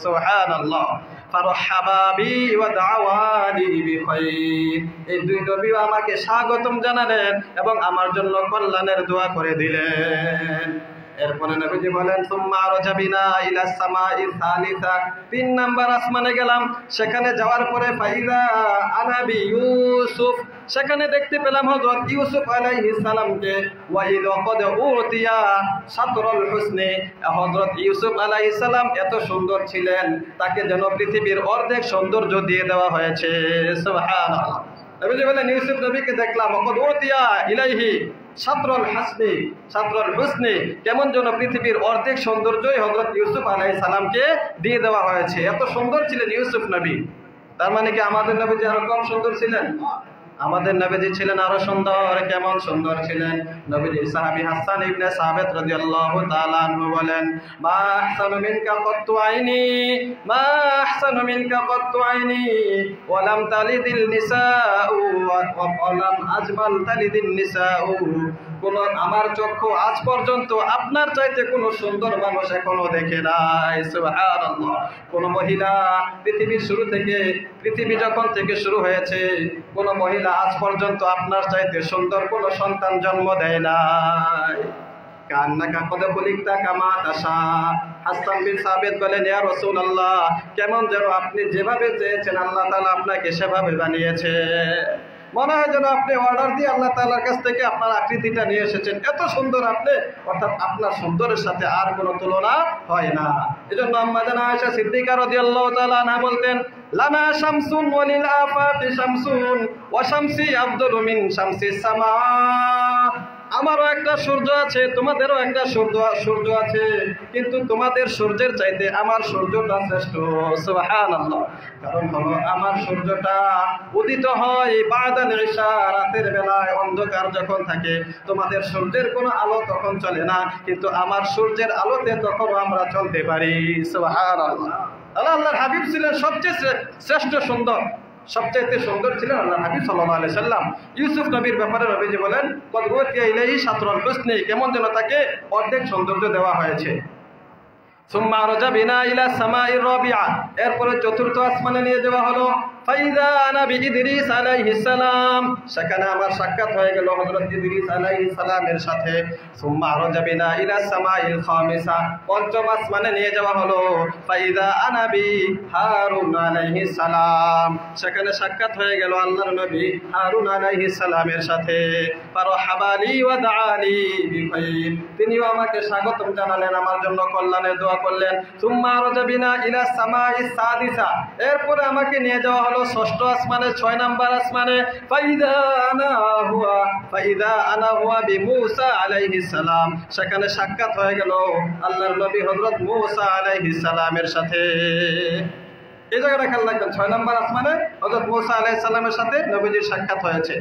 সুবহানাল্লাহ। ফারহাবা বি ওয়া দাওয়ানি বিখাইর। এই দুই নবী আমাকে স্বাগতম জানালেন এবং আমার জন্য কল্যাণের দোয়া করে দিলেন। এরপরে নবীজি বলেন সুম্মা রাজাবিনা ইলা সামাই সালিসা, 3 নাম্বার আসমানে গেলাম। সেখানে যাওয়ার পরে ফাইদা আনাবি ইউসুফ, সেখানে দেখতে পেলাম হযরত ইউসুফ আলাইহিস সালামকে। ওয়া ইযা ক্বাদ উতিয়া শাতরুল হুসনি, হযরত ইউসুফ আলাইহিস সালাম এত সুন্দর ছিলেন, তাকে যেন পৃথিবীর অর্ধেক সৌন্দর্য দিয়ে দেওয়া হয়েছে। সুবহানাল্লাহ। নবীজি বলেন ইউসুফ নবীকে দেখলাম, ক্বাদ উতিয়া ইলাইহি শাতরুল হাসনি, শাতরুল হুসনি, কেমন যেন পৃথিবীর অর্ধেক সৌন্দর্যই হযরত ইউসুফ আলাইহিস সালামকে দিয়ে দেওয়া হয়েছে। এত সুন্দর ছিলেন ইউসুফ নবী। তার মানে কি আমাদের নবীজি আরো কম সুন্দর ছিলেন? আমাদের নবীজি ছিলেন আরো সুন্দর। কেমন সুন্দর ছিলেন? নবীজির সাহাবী হাসান ইবনে সাবিত রাদিয়াল্লাহু তাআলা আনহু বলেন, মা আহসানু মিনকা কত্তু আইনি, মা আহসানু মিনকা কত্তু আইনি ওয়া লাম তালিদিল নিসাউ ওয়া লাম আজমাল তালিদিন নিসাউ। কোন আমার চক্ষু আজ পর্যন্ত আপনার চাইতে কোনো সুন্দর মানুষ এখনো দেখে নাই। সুবহানাল্লাহ। কোন মহিলা পৃথিবীর শুরু থেকে, পৃথিবী যখন থেকে শুরু হয়েছে, কোন মহিলা আজ পর্যন্ত আপনার চাইতে সুন্দর কোন সন্তান জন্ম দেয় নাই। কান্নাকা কদ খুলিকতা কামা তাশা। হাসান বিন সাবিত বলেন, ইয়া রাসূলুল্লাহ, কেমন যেন আপনি যেভাবে চেয়েছেন আল্লাহ তাআলা আপনাকে সেভাবে বানিয়েছে। মনে হয় যেন আপনি অর্ডার দিয়ে আল্লাহ তাআলার কাছ থেকে আপনার আকৃতিটা নিয়ে এসেছেন। এত সুন্দর আপনি, অর্থাৎ আপনার সুন্দরের সাথে আর কোনো তুলনা হয় না। এজন্য আম্মা জানা আয়েশা সিদ্দিকা রাদিয়াল্লাহু তাআলা আনহা বলতেন, লানা শামসুন ওয়ালিল আফাতি শামসুন ওয়া শামসি আফদালু মিন শামসিস সামা। আমারও একটা সূর্য আছে, তোমাদেরও একটা সূর্য আছে, কিন্তু তোমাদের সূর্যের চাইতে আমার সূর্যটা শ্রেষ্ঠ। সুবহানাল্লাহ। কারণ হলো আমার সূর্যটা উদিত হয় বাদাল ইশা, রাতের বেলায় অন্ধকার যখন থাকে, তোমাদের সূর্যের কোনো আলো তখন চলে না, কিন্তু আমার সূর্যের আলোতে তখন আমরা চলতে পারি। সুবহানাল্লাহ। আল্লাহর হাবিব ছিলেন সবচেয়ে শ্রেষ্ঠ সুন্দর, সবচাইতে সুন্দর ছিলেন আল্লাহর হাবিব সাল্লাল্লাহু আলাইহি সাল্লাম। ইউসুফ নবীর ব্যাপারে নবীজি বলেন, ক্বাদ উতিয়া ইলাইহি শাতরুল হুসনি, কেমন যেন তাকে অর্ধেক সৌন্দর্য দেওয়া হয়েছে। সুম্মা রাজাবিনা ইলা সামাইর রাবিআ, এরপরে চতুর্থ আসমানে নিয়ে যাওয়া হলো। ফাইদা আনা বিইদ্রিস আলাইহিস সালাম, সেখানে আমার সাক্ষাৎ হয়ে গেল হযরত ইদ্রিস আলাইহিস সালামের সাথে। সুম্মা রাজাবিনা ইলা সামাইল খামিসা, পঞ্চম আসমানে নিয়ে যাওয়া হলো। ফাইদা আনা বি হারুন আলাইহিস সালাম, সেখানে সাক্ষাৎ হয়ে গেল আল্লাহর নবী হারুন আলাইহিস সালামের সাথে। ফারহাবালি ওয়া দাআলি বিখাইর, তিনিও আমাকে স্বাগতম জানালেন, আমার জন্য কল্যাণের দোয়া করলেন। সুম্মা রাজাবিনা ইলা সামাইস সাদিসা, এরপরে আমাকে নিয়ে যাওয়া হলো ষষ্ঠ আসমানে, 6 নাম্বার আসমানে। ফাইদা আনা হুয়া বিমূসা আলাইহিস সালাম, সেখানে সাক্ষাৎ হয়ে গেল আল্লাহর নবী হযরত মূসা আলাইহিস সালামের সাথে। এই জায়গাটা খেয়াল রাখবেন, 6 নাম্বার আসমানে হযরত মূসা আলাইহিস সালামের সাথে নবীজির সাক্ষাৎ হয়েছে।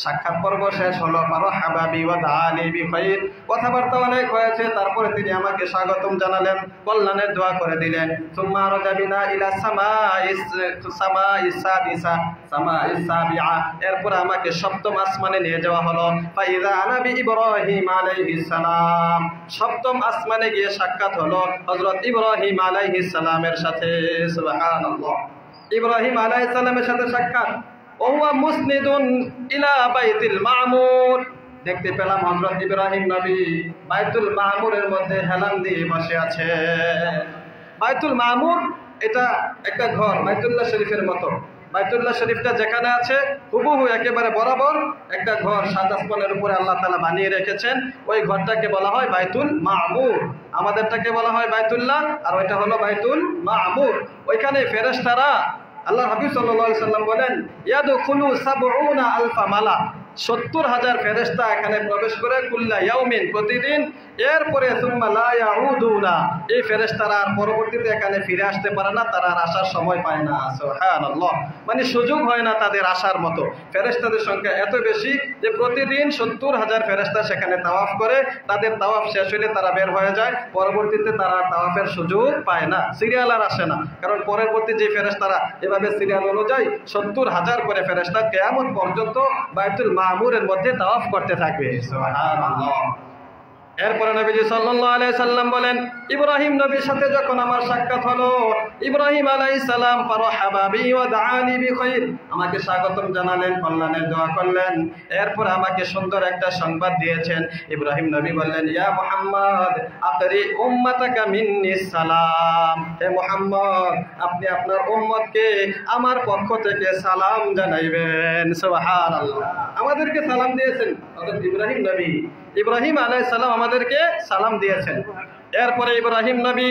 সাক্ষাৎ পর্ব শেষ হলো, মারহাবা বি ওয়া দাআলি বিখাইর, কথাবার্তা অনেক হয়েছে, তারপরে তিনি আমাকে স্বাগতম জানালেন, কল্যাণের দোয়া করে দিলেন। সুম্মা রাজাবিনা ইলা সামাইস সাদিসা, সামাইস সাবিআ, এরপর আমাকে সপ্তম আসমানে নিয়ে যাওয়া হলো। ফাইদা আনা বি ইব্রাহিম আলাইহিস সালাম, সপ্তম আসমানে গিয়ে সাক্ষাৎ হলো হযরত ইব্রাহিম আলাইহিস সালামের সাথে। সুবহানাল্লাহ। ইব্রাহিম আলাইহিস সালামের সাথে সাক্ষাৎ। ওয়া মুসনিদুন ইলা বাইতুল মামুর, দেখতে পেলাম হযরত ইব্রাহিম নবী বাইতুল মামুরের মধ্যে হেলান দিয়ে বসে আছে। বাইতুল মামুর এটা একটা ঘর, বাইতুল্লাহ শরীফের মতো। বাইতুল্লাহ শরীফটা যেখানে আছে হুবহু একেবারে বরাবর একটা ঘর 7 আসমানের উপরে আল্লাহ তাআলা বানিয়ে রেখেছেন। ওই ঘরটাকে বলা হয় বাইতুল মামুর, আমাদেরটাকে বলা হয় বাইতুল্লাহ, আর ওইটা হলো বাইতুল মামুর। ওইখানে ফেরেশতারা, আল্লাহ হাবিব সাল্লাল্লাহু আলাইহি সাল্লাম বলেন, ইয়াদখুলু 70 আলফা মালাক, 70,000 ফেরেশতা এখানে প্রবেশ করে কুল্লা ইয়াউমিন, প্রতিদিন। এরপরে সুম্মা লা ইয়াউদুনা, এই ফেরেশতারা আর পরবর্তীতে এখানে ফিরে আসতে পারে না, তারা আর আসার সময় পায় না। সুবহানাল্লাহ। মানে সুযোগ হয় না তাদের আসার মতো। ফেরেশতাদের সংখ্যা এত বেশি যে প্রতিদিন 70,000 ফেরেশতা সেখানে তাওয়াফ করে, তাদের তাওয়াফ শেষ হলে তারা বের হয়ে যায়, পরবর্তীতে তারা তাওয়াফের সুযোগ পায় না, সিরিয়াল আর আসে না। কারণ পরবর্তী যে ফেরেশতারা এভাবে সিরিয়াল অনুযায়ী 70,000 করে ফেরেশতা কিয়ামত পর্যন্ত বাইতুল মামুরের মধ্যে তাওয়াফ করতে থাকবে। সুবহানাল্লাহ। এরপরে নবীজি সাল্লাল্লাহু আলাইহি সাল্লাম বলেন, ইব্রাহিম নবীর সাথে যখন আমার সাক্ষাৎ হলো, ইব্রাহিম আলাইহিস সালাম ফারহাবা বি ওয়া দাআনি বিখাইর, আমাকে স্বাগতম জানালেন, কল্যাণের দোয়া করলেন। এরপর আমাকে সুন্দর একটা সংবাদ দিয়েছেন। ইব্রাহিম নবী বললেন, ইয়া মুহাম্মদ আকরি উম্মাতাকা মিন্নি সালাম, হে মুহাম্মদ আপনি আপনার উম্মতকে আমার পক্ষ থেকে সালাম জানাইবেন। সুবহানাল্লাহ, আমাদেরকে সালাম দিয়েছেন হযরত ইব্রাহিম নবী। ইব্রাহিম আলাইহিস সালাম আমাদেরকে সালাম দিয়েছেন। এরপরে ইব্রাহিম নবী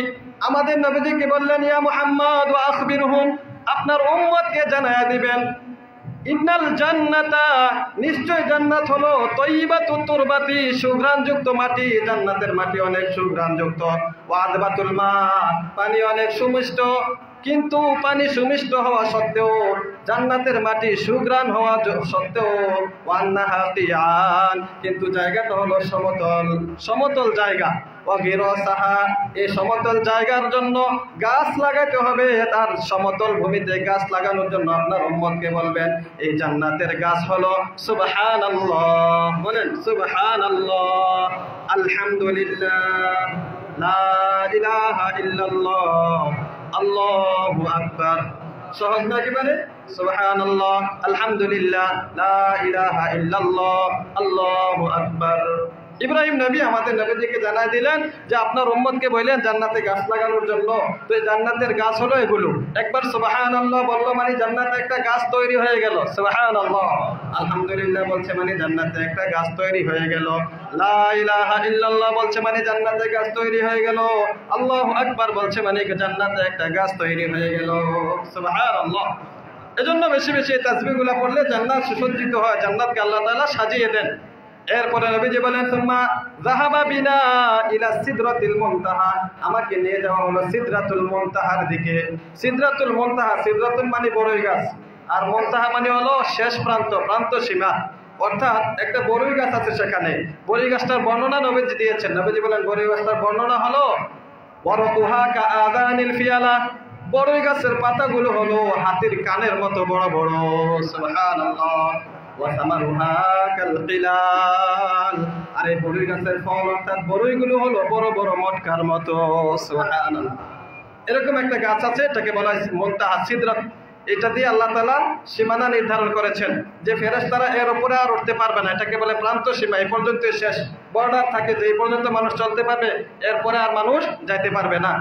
আমাদের নবীজিকে বললেন, ইয়া মুহাম্মদ ওয়া আখবিরহুম, আপনার উম্মতকে জানায়া দিবেন, ইন্নাল জান্নাতা, নিশ্চয় জান্নাত হলো তয়্যিবাতুত তুরবাতি, সুঘ্রাণযুক্ত মাটি, জান্নাতের মাটি অনেক সুঘ্রাণযুক্ত, ওয়া আযবাতুল মা, পানি অনেক সুমিষ্ট। কিন্তু পানি সুমিষ্ট হওয়া সত্ত্বেও, জান্নাতের মাটি সুঘ্রাণ হওয়া সত্ত্বেও, ওয়ান্নাহা তিয়ান, কিন্তু জায়গাটা হলো সমতল, সমতল জায়গা। ওয়াগিরাসাহা, এই সমতল জায়গার জন্য গাছ লাগাতে হবে। তার সমতল ভূমিতে গাছ লাগানোর জন্য আপনার উম্মতকে বলবেন, এই জান্নাতের গাছ হলো সুবহানাল্লাহ, বলেন সুবহানাল্লাহ, আলহামদুলিল্লাহ, লা ইলাহা ইল্লাল্লাহ, আল্লাহু আকবার। সহজ না একেবারে? সুবহানাল্লাহ, আলহামদুলিল্লাহ, লা ইলাহা ইল্লাল্লাহ, আল্লাহু আকবার। ইব্রাহিম নবী আমাদের নবীজিকে জানাই দিলেন যে আপনার উম্মতকে বললেন জান্নাতে গাছ লাগানোর জন্য। তো এই জান্নাতের গাছ হলো এগুলো। একবার সুবহানাল্লাহ বললো মানে জান্নাতে একটা গাছ তৈরি হয়ে গেল। সুবহানাল্লাহ, আলহামদুলিল্লাহ বলছে মানে জান্নাতে একটা গাছ তৈরি হয়ে গেল। লা ইলাহা ইল্লাল্লাহ বলছে মানে জান্নাতে গাছ তৈরি হয়ে গেল। আল্লাহু আকবার বলছে মানে জান্নাতে একটা গাছ তৈরি হয়ে গেল। সুবহানাল্লাহ। এজন্য বেশি বেশি এই তাসবিহগুলো পড়লে জান্নাত সুসজ্জিত হয়, জান্নাতকে আল্লাহ তাআলা সাজিয়ে দেন। এরপরে নবীজি বলেন, সুম্মা যাহাবা বিনা ইলা সিদরাতিল মুনতাহা, আমাকে নিয়ে যাওয়া হলো সিদরাতুল মুনতাহার দিকে। সিদরাতুল মুনতাহা, সিদরাতুল মানে বড়ই গাছ, আর মুনতাহা মানে হলো শেষ প্রান্ত, প্রান্ত সীমা। অর্থাৎ একটা বড়ই গাছ আছে সেখানে। বড়ই গাছটার বর্ণনা নবীজি দিয়েছেন। নবীজি বলেন বড়ই গাছটার বর্ণনা হলো ওয়ারকুহা কাআযানিল ফিয়ালা, বড়ই গাছের পাতাগুলো হলো হাতির কানের মতো বড় বড়। সুবহানাল্লাহ। ওয়াসামারুহা কালকিলাল, আর এই বড়ই গাছের ফল অর্থাৎ বড়ইগুলো হলো বড় বড় মটকার মতো। সুবহানাল্লাহ। এরকম একটা গাছ আছে, এটাকে বলা হয় মুনতাহা সিদরাত। এটা দিয়ে আল্লাহ তাআলা সীমানা নির্ধারণ করেছেন যে ফেরেশতারা এর উপরে আর উঠতে পারবে না। এটাকে বলে প্রান্ত সীমা, এই পর্যন্ত শেষ বর্ডার থাকে, যে এই পর্যন্ত মানুষ চলতে পারবে, এরপরে আর মানুষ যাইতে পারবে না।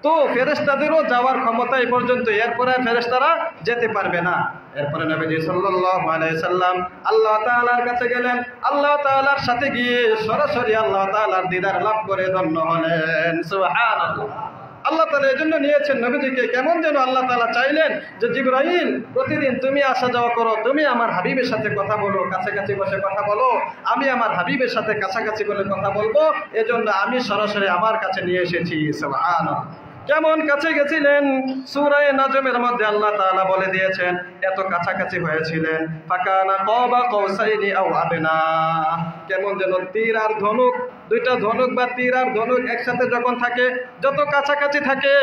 তো ফেরেশতাদেরও যাওয়ার ক্ষমতা এই পর্যন্ত, এরপরে ফেরেশতারা যেতে পারবে না। এরপরে নবীজি সাল্লাল্লাহু আলাইহি সাল্লাম আল্লাহ তাআলার কাছে গেলেন। আল্লাহ তাআলার সাথে গিয়ে সরাসরি আল্লাহ তাআলার দিদার লাভ করে ধন্য হলেন। সুবহানাল্লাহ। আল্লাহ তাআলা এজন্য নিয়েছেন নবীজিকে। কেমন যেন আল্লাহ তাআলা চাইলেন যে জিবরাইল প্রতিদিন তুমি আসা যাওয়া করো, তুমি আমার হাবিবের সাথে কথা বলো, কাছাকাছি বসে কথা বলো, আমি আমার হাবিবের সাথে কাছাকাছি বলে কথা বলবো, এজন্য আমি সরাসরি আমার কাছে নিয়ে এসেছি। সুবহানাল্লাহ। কেমন কাছে গেছিলেন? সূরা নাজমের মধ্যে আল্লাহ তাআলা বলে দিয়েছেন এত কাছাকাছি হয়েছিলেন। ফাকানা কাবা কাউসাইনি আও আদনা, কেমন যেন তীর আর ধনুক, দুইটা ধনুক বা তীর আর ধনুক একসাথে যখন থাকে, যত কাছাকাছি থাকে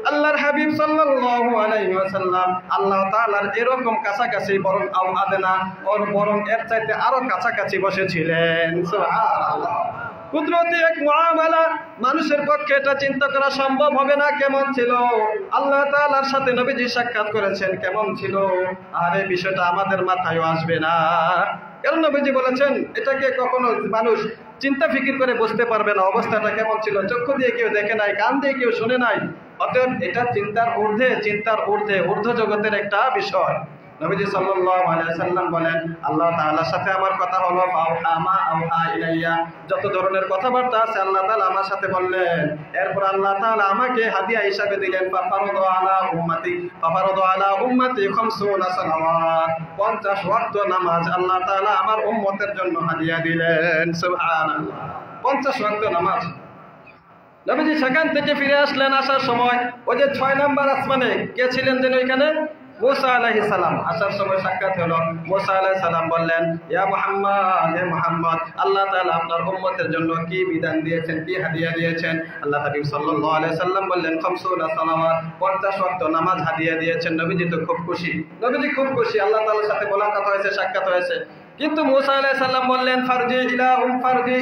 আল্লাহর হাবিব সাল্লাল্লাহু আলাইহি ওয়াসাল্লাম আল্লাহ তাআলার এরকম কাছাকাছি, বরং আও আদনা, ওর বরং এর চাইতে আরো কাছাকাছি বসেছিলেন। সুবহানাল্লাহ। কুদরতি এক মুআমালা, মানুষের পক্ষে এটা চিন্তা করা সম্ভব হবে না। কেমন ছিল আল্লাহ তাআলার সাথে নবীজি সাক্ষাৎ করেছেন, কেমন ছিল, আর এই বিষয়টা আমাদের মাথায়ও আসবে না। কারণ নবীজি বলেছেন এটাকে কখনো মানুষ চিন্তা ফিকির করে বুঝতে পারবে না অবস্থাটা কেমন ছিল। চক্ষু দিয়ে কেউ দেখে নাই, কান দিয়ে কেউ শুনে নাই, অতএব এটা চিন্তার ঊর্ধ্বে ঊর্ধ্ব জগতের একটা বিষয়। নবীজি সাল্লাল্লাহু আলাইহি সাল্লাম বলেন আল্লাহ তাআলার সাথে আমার কথা হলো ফাওহামা আওহা ইলাইয়া, যত ধরনের কথাবার্তা আছে আল্লাহ তাআলা আমার সাথে বললেন। এরপর আল্লাহ তাআলা আমাকে হাদিয়া হিসাবে দিলেন ফাফারদু আলা উম্মতি 50 সালাওয়াত, 50 ওয়াক্ত নামাজ আল্লাহ তাআলা আমার উম্মতের জন্য হাদিয়া দিলেন। সুবহানাল্লাহ। 50 ওয়াক্ত নামাজ। নবীজি সেখান থেকে ফিরে আসলেন। আসার সময় ওই যে 6 নম্বর আসমানে কে ছিলেন যেন ওইখানে? মুসা আলাইহিস সালাম। আসার সময় সাক্ষাৎ হলো। মুসা আলাইহিস সালাম বললেন, ইয়া মুহাম্মদ, হে মুহাম্মদ, আল্লাহ তাআলা আপনার উম্মতের জন্য কি বিধান দিয়েছেন, কি হাদিয়া দিয়েছেন? আল্লাহ হাবিব সাল্লাল্লাহু আলাইহি সাল্লাম বললেন 50 সালাওয়াত, 50 ওয়াক্ত নামাজ হাদিয়া দিয়েছেন। নবীজি তো খুব খুশি, নবীজি খুব খুশি, আল্লাহ তাআলার সাথে মোলাকাত হয়েছে, সাক্ষাৎ হয়েছে। কিন্তু মুসা আলাইহিস সালাম বললেন ফারজি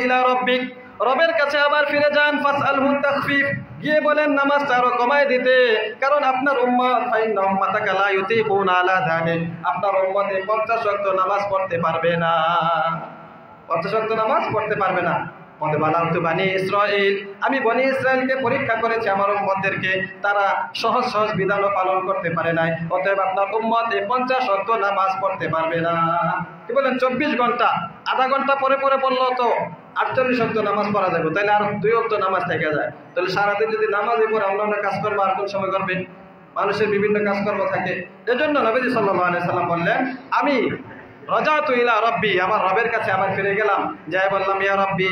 ইলা রাব্বিক, রবের কাছে আবার ফিরে যান, ফাসআলহু তাখফিফ, গিয়ে বলেন নামাজটা আরো কমায় দিতে, কারণ আপনার উম্মত ফাইন্না উম্মাতাকা লা ইউতিকুনা আলা যালিক, আপনার উম্মতে 50 ওয়াক্ত নামাজ পড়তে পারবে না, 50 ওয়াক্ত নামাজ পড়তে পারবে না। বলে বালাউতু বানি ইসরাইল, আমি বনি ইসরাইলকে পরীক্ষা করেছি আমার উম্মতদেরকে, তারা সহজ সহজ বিধানও পালন করতে পারে নাই, অতএব আপনার উম্মত 50 ওয়াক্ত নামাজ পড়তে পারবে না। কি বলেন 24 ঘন্টা, আধা ঘন্টা পরে পরে পড়লো তো 48 ওয়াক্ত নামাজ পড়া যাবে, তাহলে আর 2 ওয়াক্ত নামাজ থেকে যায়। তাহলে সারাদিন যদি নামাজই পড়ে অন্যান্য কাজ করবো, আর কোন সময় করবে? মানুষের বিভিন্ন কাজকর্ম থাকে। এজন্য নবীজি সাল্লাল্লাহু আলাইহি সাল্লাম বললেন, আমি রাজাতু ইলা রাব্বি, আমার রবের কাছে আবার ফিরে গেলাম, যাই বললাম ইয়া রাব্বি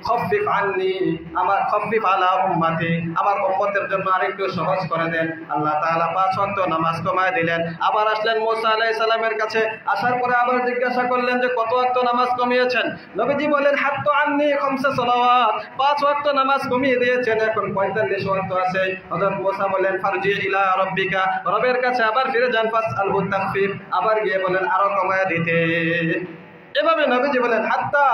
খাফফিফ আননি, আমার খাফফিফ আলা উম্মতি, আমার উম্মতের জন্য আরেকটু সহজ করে দেন। আল্লাহ তাআলা 5 ওয়াক্ত নামাজ কমায় দিলেন। আবার আসলেন মুসা আলাইহিস সালামের কাছে, আসার পরে আবার জিজ্ঞাসা করলেন যে কত ওয়াক্ত নামাজ কমিয়েছেন? নবীজি বলেন হাত্তু আননি খামসা সালাওয়াত, 5 ওয়াক্ত নামাজ কমিয়ে দিয়েছেন, এখন 45 ওয়াক্ত আছে। হযরত মুসা বলেন ফারজি ইলা রাব্বিকা, রবের কাছে আবার ফিরে যান, ফাসআলহু তাখফিফ, আবার গিয়ে বলেন আরো কমায় দিতে। এভাবে নবীজি বলেন হাত্তা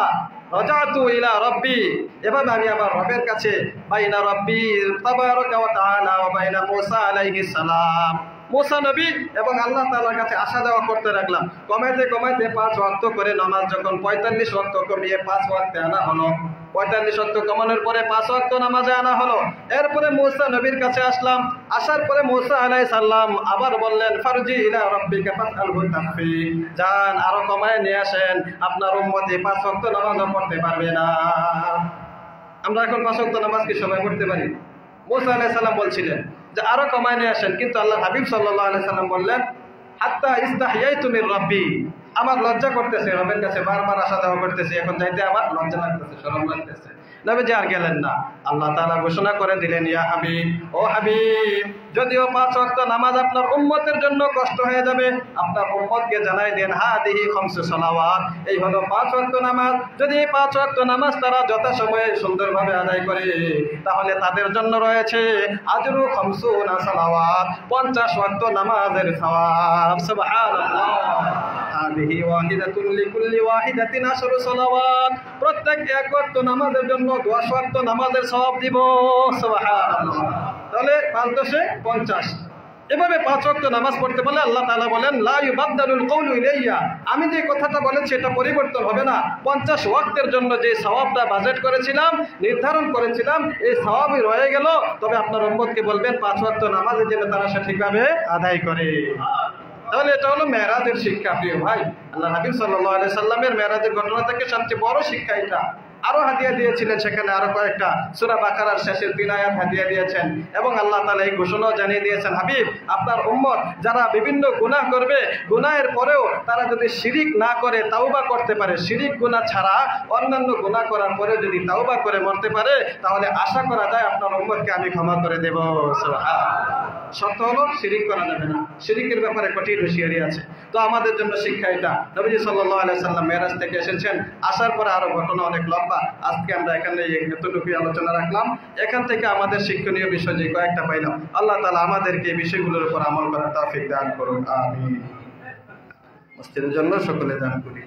রাজাতু ইলা রাব্বি, এভাবে আমি আমার রবের কাছে, বাইনা রাব্বি তাবারাকা ওয়া তাআলা ওয়া বাইনা মুসা আলাইহিস সালাম, মুসা নবী এবং আল্লাহ তাআলার কাছে আসা যাওয়া করতে লাগলাম। কমাইতে কমাইতে 5 ওয়াক্ত করে নামাজ যখন 45 ওয়াক্ত কমিয়ে 5 ওয়াক্তে আনা হলো, 45 ওয়াক্ত কমানোর পরে 5 ওয়াক্ত নামাজে আনা হলো। এরপরে মুসা নবীর কাছে আসলাম, আসার পরে মুসা আলাইহিস সালাম আবার বললেন ফারজি ইলা রাব্বিকা ফাসআলহু তাখফিফ, যান আরো কমায় নিয়ে আসেন, আপনার উম্মতে 5 ওয়াক্ত নামাজও পড়তে পারবে না। আমরা এখন 5 ওয়াক্ত নামাজ কি সবাই পড়তে পারি? মুসা আলাইহিস সালাম বলছিলেন যে আরো কমায় নিয়ে আসেন, কিন্তু আল্লাহ হাবিব সাল্লাল্লাহু আলাইহি সাল্লাম বললেন হাত্তা ইস্তাহিয়াইতু মির রাব্বি, আমার লজ্জা করতেছে, রবের কাছে বারবার আসা যাওয়া করতেছে, এখন যাইতে আমার লজ্জা লাগতেছে, শরম লাগতেছে। নবীজি আর গেলেন না। আল্লাহ তাআলা ঘোষণা করে দিলেন ইয়া হাবিব, ও হাবিব, যদিও 5 ওয়াক্ত নামাজ আপনার উম্মতের জন্য কষ্ট হয়ে যাবে, আপনার উম্মতকে জানাই দেন হাদিহি খামসু সালাওয়াত, এই হলো 5 ওয়াক্ত নামাজ। যদি এই 5 ওয়াক্ত নামাজ তারা যথাসময়ে সুন্দরভাবে আদায় করে, তাহলে তাদের জন্য রয়েছে আজরু খামসুনা সালাওয়াত, 50 ওয়াক্ত নামাজের সওয়াব। সুবহানাল্লাহ, হাদিহি ওয়াহিদাতুন লিকুল্লি ওয়াহিদাতিন আশরু সালাওয়াত, প্রত্যেক এক ওয়াক্ত নামাজের জন্য 10 ওয়াক্ত নামাজের সওয়াব দিব। সুবহানাল্লাহ, তাহলে 5 10 50। এভাবে 5 ওয়াক্ত নামাজ পড়তে বলে আল্লাহ তাআলা বলেন লা ইউবাদদালুল কওলু ইলাইয়া, আমি যে কথাটা বলেছি এটা পরিবর্তন হবে না। 50 ওয়াক্তের জন্য যে সওয়াবটা বাজেট করেছিলাম, নির্ধারণ করেছিলাম, এই সওয়াবই রয়ে গেল। তবে আপনার উম্মতকে বলবেন 5 ওয়াক্ত নামাজে যেন তারা সঠিকভাবে আদায় করে। তাহলে এটা হলো মেরাজের শিক্ষা। প্রিয় ভাই, আল্লাহ হাবিব সাল্লাল্লাহু আলাইহি সাল্লামের মেরাজের ঘটনা থেকে সবচেয়ে বড় শিক্ষা এটা। আরো হাদিয়া দিয়েছিলেন, সেখানে আরো কয়েকটা সূরা বাকারার শেষের 3 আয়াত হাদিয়া দিয়েছেন, এবং আল্লাহ তাআলা এই ঘোষণাও জানিয়ে দিয়েছেন হাবিব, আপনার উম্মত যারা বিভিন্ন গুনাহ করবে, গুনাহের পরেও তারা যদি শিরিক না করে তাওবা করতে পারে, শিরিক গুনাহ ছাড়া অন্যান্য গুনাহ করার পরে যদি তাওবা করে মরতে পারে, তাহলে আশা করা যায় আপনার উম্মতকে আমি ক্ষমা করে দেব। সুবহানাল্লাহ। শর্ত হলো শিরিক করা যাবে না, শিরিকের ব্যাপারে কঠিন হুঁশিয়ারি আছে। তো আমাদের জন্য শিক্ষা এটা। নবীজি সাল্লাল্লাহু আলাইহি সাল্লাম মেরাজ থেকে এসেছেন, আসার পরে আরো ঘটনা অনেক লম্বা, আজকে আমরা এখানে এতটুকুই আলোচনা রাখলাম। এখান থেকে আমাদের শিক্ষণীয় বিষয় যে কয়েকটা পাইলাম, আল্লাহ তাআলা আমাদেরকে এই বিষয়গুলোর উপর আমল করার তৌফিক দান করুন। আমিন। মসজিদের জন্য সকলে দান করি।